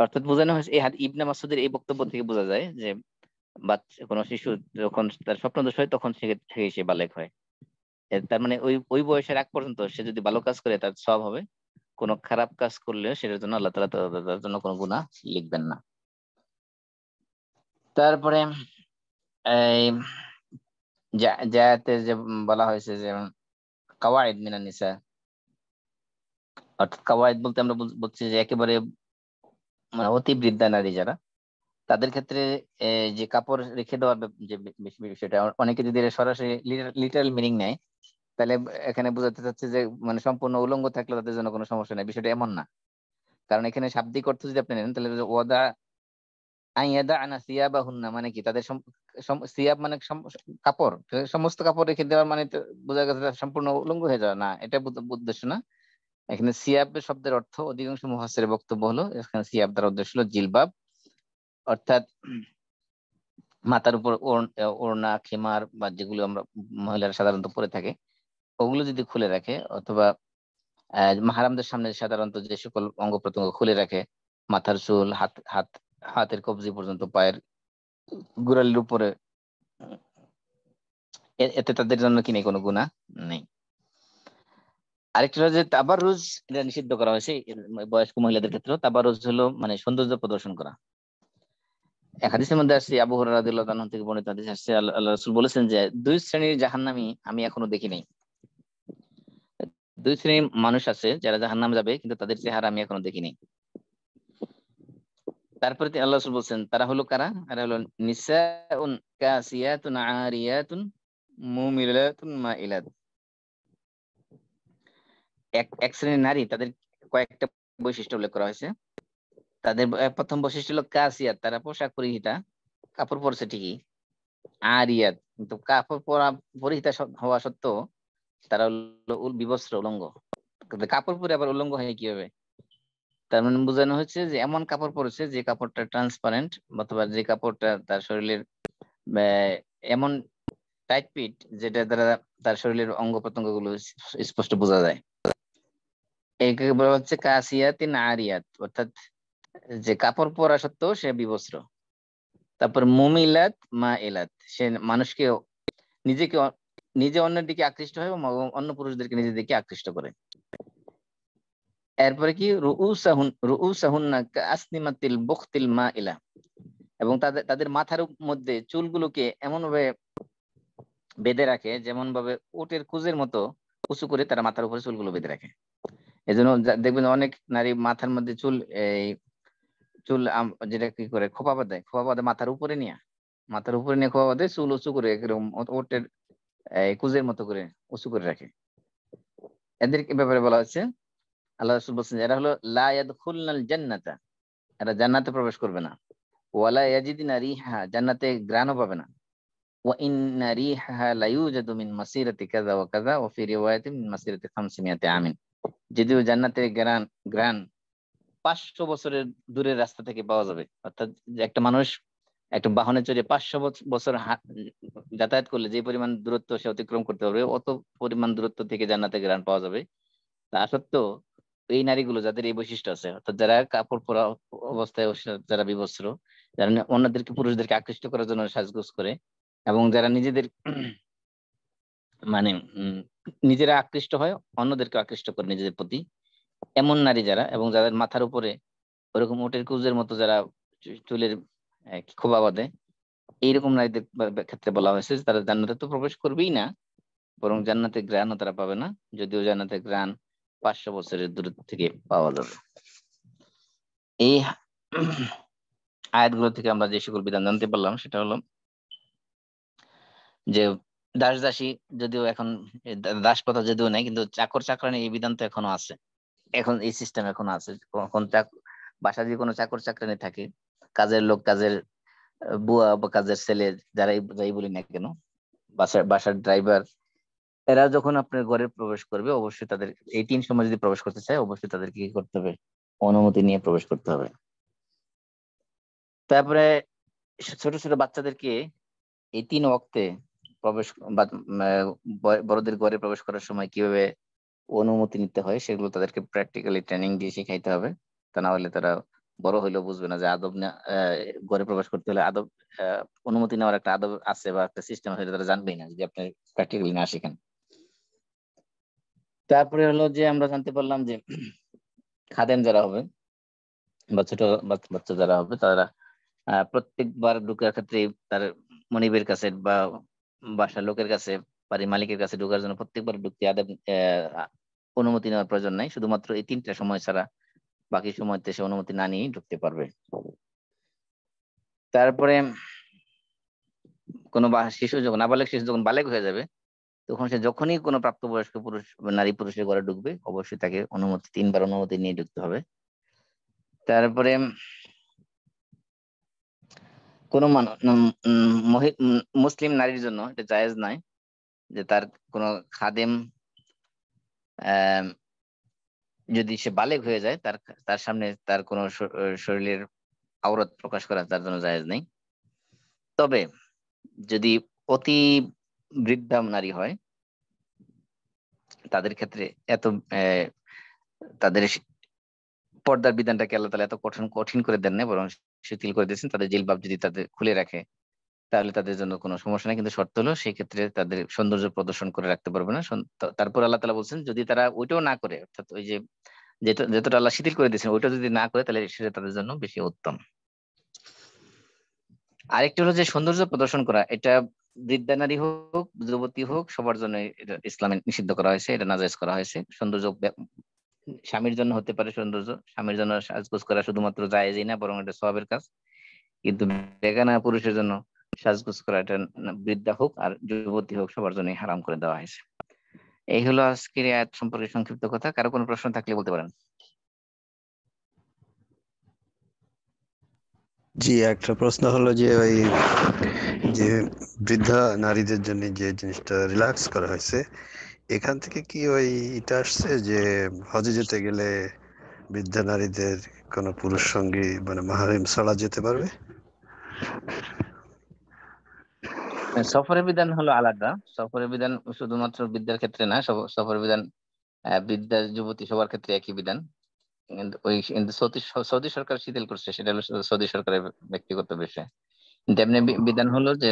অর্থাৎ বোঝানো হয়েছে এই ইবনে মাসউদের এই বক্তব্য থেকে বোঝা যায় যে বাচ্চা কোনো শিশু যখন তার স্বপ্নদোষ হয় তখন সে বালেগ হয়। তার মানে ওই বয়সের আগ পর্যন্ত সে যদি ভালো কাজ করে তার সওয়াব হবে, কোনো খারাপ কাজ করলে সেটার জন্য আল্লাহ তাআলা তার জন্য কোনো গুনাহ লিখবেন না। তারপরে এই জায়াতে যে বলা হয়েছে যে কাওয়াইদ মিনান নিসা, অর্থাৎ কাওয়াইদ বলতে আমরা বলছি যে একেবারে মানে অতি বৃদ্ধা নারী যারা, তাদের ক্ষেত্রে যে কাপড় রেখে দেওয়ার যে বিষয়টা, অনেকে যদি এর সরাসরি লিটারাল মিনিং নেয় তাহলে এখানে বোঝাতে চাচ্ছে যে মানে সম্পূর্ণ উলঙ্গ থাকলে তাদের জন্য কোনো সমস্যা নেই, বিষয়টা এমন না। কারণ এখানে শাব্দিক অর্থ যদি আপনি নেন তাহলে ওয়াদা আইয়াদা আনা সিয়াবাহুন্না মানে কি, তাদের সিয়াব মানে কাপড়, সমস্ত কাপড় রেখে দেওয়ার মানে তো বোঝা গেছে সম্পূর্ণ উলঙ্গ হয়ে যাওয়া না, এটা উদ্দেশ্য না। এখানে সিয়াব শব্দের অর্থ অধিকাংশ মুফাসসিরের বক্তব্য হলো এখানে সিয়াব দ্বারা উদ্দেশ্য হলো জিলবাব, অর্থাৎ মাথার উপর ওড়না খিমার বা যেগুলো আমরা মহিলারা সাধারণত পরে থাকে ওগুলো যদি খুলে রাখে, অথবা মাহারামদের সামনে সাধারণত যে সকল অঙ্গ প্রত্যঙ্গ খুলে রাখে, মাথার চুল, হাতের কবজি পর্যন্ত, পায়ের গোড়ালির উপরে, এতে তাদের জন্য কি নেই, কোনো গুনাহ নেই। আরেকটা হলো যে তাবাররুজ, এটা নিষিদ্ধ করা হয়েছে বয়স্ক মহিলাদের ক্ষেত্রে। তাবাররুজ হলো মানে সৌন্দর্য প্রদর্শন করা। এক হাদিসের মধ্যে আসছে, আবু হুরায়রা রাদিয়াল্লাহু তাআলা থেকে বর্ণিত হাদিস আসছে, আল্লাহ রাসূল বলেছেন যে দুই শ্রেণীর জাহান্নামী আমি এখনো দেখি নাই। দুই শ্রেণীর মানুষ আছে যারা জাহান্নাম যাবে কিন্তু তাদের চেহারা আমি এখনো দেখি নাই। তারপরে আল্লাহ রাসূল বলছেন তারা হলো কারা? এরা হলো নিসাউন কাসিয়াতুন আরিয়াতুন মুমিলাতুন মাইলাত। এক শ্রেণীর নারী, তাদের কয়েকটা বৈশিষ্ট্য উল্লেখ করা হয়েছে। তাদের প্রথম বৈশিষ্ট্য হলো কাসিয়াত, তারা পোশাক পরিহিতা, কাপড় পরছে ঠিকই, আরিয়াত কিন্তু কাপড় পরিহিতা হওয়া সত্ত্বেও তারা হলো বিবস্ত্র, উলঙ্গ। কাপড় পরে আবার উলঙ্গ হয় কিভাবে? তার মানে বোঝানো হচ্ছে যে এমন কাপড় পরেছে যে কাপড়টা ট্রান্সপারেন্ট, অথবা যে কাপড়টা তার শরীরের এমন টাইট ফিট যেটা দ্বারা তার শরীরের অঙ্গ প্রত্যঙ্গ গুলো স্পষ্ট বোঝা যায়। একে বলা হচ্ছে কাসিয়াতিন আরিয়াত, অর্থাৎ যে কাপড় পরা সত্ত্বেও সে বিবস্ত্র। তারপর মুমিলাত মাইলাত, সে মানুষকে নিজেকে নিজে অন্যের দিকে আকৃষ্ট হয় এবং অন্য পুরুষদেরকে নিজের দিকে আকৃষ্ট করে। এরপরে কি রুউসাহুন্না কাসনিমাতিল বুখতিল মাইলা, এবং তাদের মাথার মধ্যে চুলগুলোকে এমন ভাবে বেঁধে রাখে যেমন ভাবে উটের কুজের মতো উঁচু করে তারা মাথার উপরে চুলগুলো বেঁধে রাখে। এজন্য দেখবেন অনেক নারী মাথার মধ্যে চুল যেটা কি করে খোপা বাঁধে মাথার উপরে নিয়ে খোপা বাঁধে, চুল উঁচু করে এরকম ওটের কুজের মতো করে উঁচু করে রাখে। এদের ব্যাপারে বলা হচ্ছে, আল্লাহ রাসূল বলছেন এরা হলো লা ইয়াদখুলনাল জান্নাতা, এরা জান্নাতে প্রবেশ করবে না। ওয়ালা ইয়াজিদিনা রিহা, জান্নাতে ঘ্রাণও পাবে না। ওয়া ইন্না রিহাহা লাইউজাদু মিন মাসিরাতি কাযা ওয়া কাযা ওয়া ফি রিওয়ায়াতিন মিন মাসিরাতি 500 আমিন। যদিও জান্নাতের ঘ্রাণ 500 বছরের দূরের রাস্তা থেকে পাওয়া যাবে। অর্থাৎ যে একটা মানুষ একটা বাহনে চড়ে 500 বছর যাতায়াত করলে যে পরিমাণ দূরত্ব সে অতিক্রম করতে পারবে, অত পরিমাণ দূরত্ব থেকে জান্নাতের ঘ্রাণ পাওয়া যাবে। তা সত্ত্বেও এই নারীগুলো যাদের এই বৈশিষ্ট্য আছে, অর্থাৎ যারা কাপড় পরা অবস্থায় যারা বিবস্ত্র, যারা অন্যদেরকে পুরুষদেরকে আকৃষ্ট করার জন্য সাজগোজ করে, এবং যারা নিজেদের মানে নিজেরা আকৃষ্ট হয় অন্যদেরকে আকৃষ্ট করে নিজেদের প্রতি, এমন নারী যারা, এবং যাদের মাথার উপরে ওরকম উটের কুজের মতো যারা চুলের খোপা বাঁধে, এইরকম নারীদের ক্ষেত্রে বলা হয়েছে তারা জান্নাতে তো প্রবেশ করবেই না, বরং জান্নাতের ঘ্রাণও তারা পাবে না, যদিও জান্নাতের ঘ্রাণ 500 বছরের দূর থেকে পাওয়া যাবে। এই আয়াতগুলো থেকে আমরা যে সকল বিধান জানতে পারলাম সেটা হলো যে দাস দাসী যদিও এখন দাস প্রথা যদিও নেই, কিন্তু চাকর চাকরানি এই বিধান তো এখনো আছে। এখন এই সিস্টেম এখনো আছে। বাসা যদি কোনো চাকর চাকরানি থাকে, কাজের লোক, কাজের বুয়া বা কাজের ছেলে, যাই বলি না কেন, বাসার ড্রাইভার, এরা যখন আপনার ঘরে প্রবেশ করবে অবশ্যই তাদের এই 3 সময় যদি প্রবেশ করতে চায় অবশ্যই তাদেরকে কি করতে হবে? অনুমতি নিয়ে প্রবেশ করতে হবে। তারপরে ছোট ছোট বাচ্চাদেরকে এই 3 ওয়াক্তে প্রবেশ বা বড়দের ঘরে প্রবেশ করার সময় কিভাবে অনুমতি নিতে হয় সেগুলো তাদেরকে প্র্যাকটিক্যালি ট্রেনিং দিয়ে শেখাইতে হবে। তা না হলে তারা বড় হইলেও বুঝবে না যে আদব ঘরে প্রবেশ করতে হলে আদব অনুমতি নেওয়ার একটা আদব আছে বা একটা সিস্টেম আছে, তারা জানবেই না যদি আপনি প্র্যাকটিক্যালি না শেখেন। তারপরে হলো যে আমরা জানতে পারলাম যে খাদেম যারা হবে বা ছোট বাচ্চা যারা হবে তারা প্রত্যেকবার ঢুকার ক্ষেত্রে তার মনিবের কাছে বা বাসার লোকের কাছে, বাড়ির মালিকের কাছে ঢোকার জন্য প্রত্যেকবার ঢুকতে অনুমতি নেওয়ার প্রয়োজন নাই। শুধুমাত্র এই 3টা সময় ছাড়া বাকি সময়তে সে অনুমতি না নিয়ে ঢুকতে পারবে। তারপরে কোনো শিশু যখন নাবালক শিশু যখন বালেগ হয়ে যাবে তখন সে যখনই কোনো প্রাপ্তবয়স্ক পুরুষ নারী পুরুষের ঘরে ঢুকবে অবশ্যই তাকে 3বার অনুমতি নিয়ে ঢুকতে হবে। তারপরে কোনো মুসলিম নারীর জন্য এটা জায়েজ নয় যে তার কোনো খাদেম যদি সে বালেগ হয়ে যায় তার সামনে তার কোনো শরীরের আওরাত প্রকাশ করা তার জন্য জায়েজ নেই। তবে যদি অতি বৃদ্ধা নারী হয় তাদের ক্ষেত্রে তাদের পর্দার বিধানটাকে আল্লাহ তাআলা এত কঠিন করে দেন না, বরং শিথিল করে দিয়েছেন। তাদের জিলবাব যদি তাদের খুলে রাখে তাহলে তাদের জন্য কোনো সমস্যা নেই, কিন্তু শর্ত হলো সেই ক্ষেত্রে তাদের সৌন্দর্য প্রদর্শন করে রাখতে পারবে না। তারপর আল্লাহ তাআলা বলছেন যদি তারা ওইটাও না করে, অর্থাৎ ওই যে যেটা আল্লাহ শিথিল করে দিয়েছেন ওইটা যদি না করে তাহলে সেটা তাদের জন্য বেশি উত্তম। আরেকটা হলো যে সৌন্দর্য প্রদর্শন করা, এটা বৃদ্ধা নারী হোক যুবতী হোক সবার জন্য এটা ইসলামে নিষিদ্ধ করা হয়েছে, এটা নাজায়েজ করা হয়েছে। সৌন্দর্য স্বামীর জন্য হতে পারে, সৌন্দর্য স্বামীর জন্য সাজগোজ করা শুধুমাত্র জায়েজই না বরং এটা সওয়াবের কাজ, কিন্তু বেগানা পুরুষের জন্য সাজগোজ করা এটা বৃদ্ধা হোক আর যুবতী হোক সবার জন্য হারাম করে দেওয়া হয়েছে। এই হলো আজকের আয়াত সম্পর্কে সংক্ষিপ্ত কথা। কারো কোনো প্রশ্ন থাকলে বলতে পারেন। জি, একটা প্রশ্ন হলো যে ওই যে বৃদ্ধা নারীদের জন্য যে জিনিসটা রিল্যাক্স করা হয়েছে, এখান থেকে কি ওই এটা আসছে যে হজে যেতে গেলে বৃদ্ধা নারীদের কোনো পুরুষ সঙ্গী মানে মাহরিম ছাড়া যেতে পারবে? সফরের বিধান হলো আলাদা। সফরের বিধান শুধুমাত্র বৃদ্ধার ক্ষেত্রে না, সফরের বিধান বৃদ্ধা যুবতী সবার ক্ষেত্রে একই বিধান। কিন্তু সৌদি সরকার শিথিল করছে, সেটা হলো সৌদি সরকারের ব্যক্তিগত বিষয়। কিন্তু এমনি বিধান হলো যে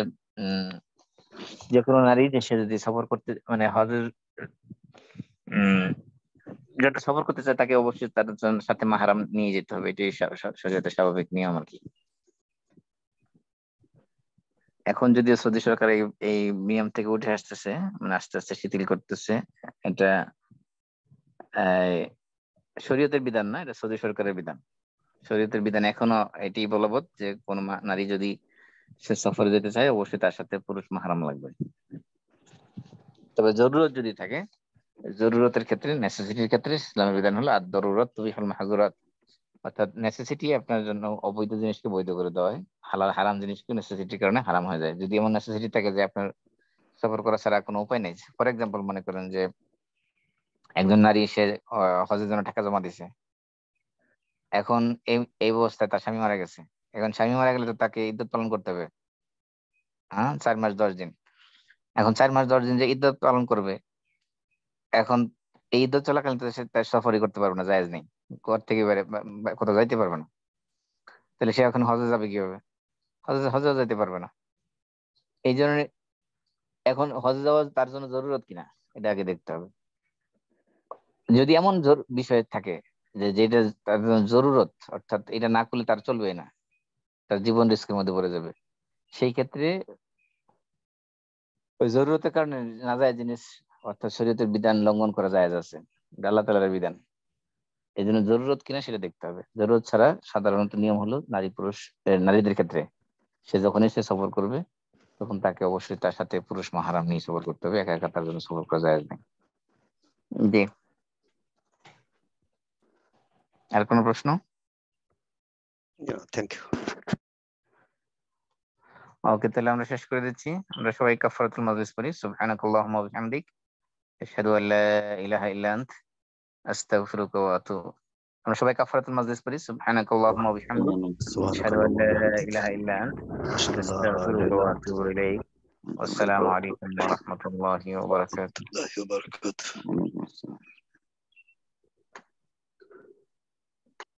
যে কোনো নারী দেশে যদি সফর করতে মানে হজের যেটা সফর করতে চায় তাকে অবশ্যই তার সাথে মাহরাম নিয়ে যেতে হবে, এটাই শরীয়তের স্বাভাবিক নিয়ম আর কি। এখন যদিও সৌদি সরকার এই নিয়ম থেকে উঠে আসতেছে, মানে আস্তে আস্তে শিথিল করতেছে। এটা শরীয়তের বিধান না, এটা সৌদি সরকারের বিধান। শরীয়তের বিধান এখনো এটি বলবৎ যে কোন নারী যদি সে সফরে যেতে চায় অবশ্যই তার সাথে পুরুষ মাহরাম লাগবে। তবে জরুরত যদি থাকে, জরুরতের ক্ষেত্রে নেসেসিটির ক্ষেত্রে ইসলামের বিধান হলো আর দরুরত তুবিহুল মাহজুরাত, অর্থাৎ নেসেসিটি আপনার জন্য অবৈধ জিনিসকে বৈধ করে দেওয়া হয়, হারাম জিনিসকে নেসেসিটির কারণে হারাম হয়ে যায়। যদি এমন নেসেসিটি থাকে যে আপনার সফর করা ছাড়া কোনো উপায় নেই, ফর এক্সাম্পল মনে করেন যে একজন নারী সে হজের জন্য টাকা জমা দিছে, এখন এই অবস্থায় তার স্বামী মারা গেছে। এখন স্বামী মারা গেলে তো তাকে ইদ্যত পালন করতে হবে, 4 মাস 10 দিন। এখন 4 মাস 10 দিন যে ইদ্যত পালন করবে, এখন এই ইদ্যত চলাকালীন তো সে তার সফরই করতে পারবে না, জায়েজ নেই, ঘর থেকে কোথাও যাইতে পারবে না। তাহলে সে এখন হজে যাবে কিভাবে? হজে যাইতে পারবে না। এই জন্য এখন হজে যাওয়া তার জন্য জরুরত কিনা এটা আগে দেখতে হবে। যদি এমন বিষয় থাকে যেটা তার জন্য জরুরত, অর্থাৎ এটা না করলে তার চলবে না, তার জীবন রিস্কের মধ্যে পড়ে যাবে, সেই ক্ষেত্রে ওই জরুরতের কারণে নাজায়েজ জিনিস অর্থাৎ শরীয়তের বিধান লঙ্ঘন করা জায়েজ আছে, আল্লাহ তাআলার বিধান। এই জন্য জরুরত কিনা সেটা দেখতে হবে। জরুরত ছাড়া সাধারণত নিয়ম হলো নারীদের ক্ষেত্রে সে যখনই সে সফর করবে তখন তাকে অবশ্যই তার সাথে পুরুষ মাহরাম নিয়ে সফর করতে হবে, একা একা তার জন্য সফর করা জায়েজ নেই। জি, আর কোনো প্রশ্ন? Thank you. ওকে, তাহলে আমরা শেষ করে দিচ্ছি। আমরা সবাই কাফারাতুল মাজলিস পড়ি। সুবহানাকাল্লাহুম্মা ওয়া বিহামদিক আশহাদু আল্লা ইলাহা ইল্লা আনতা আস্তাগফিরুকা ওয়া আতুবু। আমরা সবাই কাফারাতুল মাজলিস পড়ি। সুবহানাকাল্লাহুম্মা ওয়া বিহামদিক আশহাদু আল্লা ইলাহা ইল্লা আনতা আস্তাগফিরুকা ওয়া আতুবু ইলাইক। আসসালামু আলাইকুম ওয়া রাহমাতুল্লাহি ওয়া বারাকাতুহু। আল্লাহ বারাকাতুহু।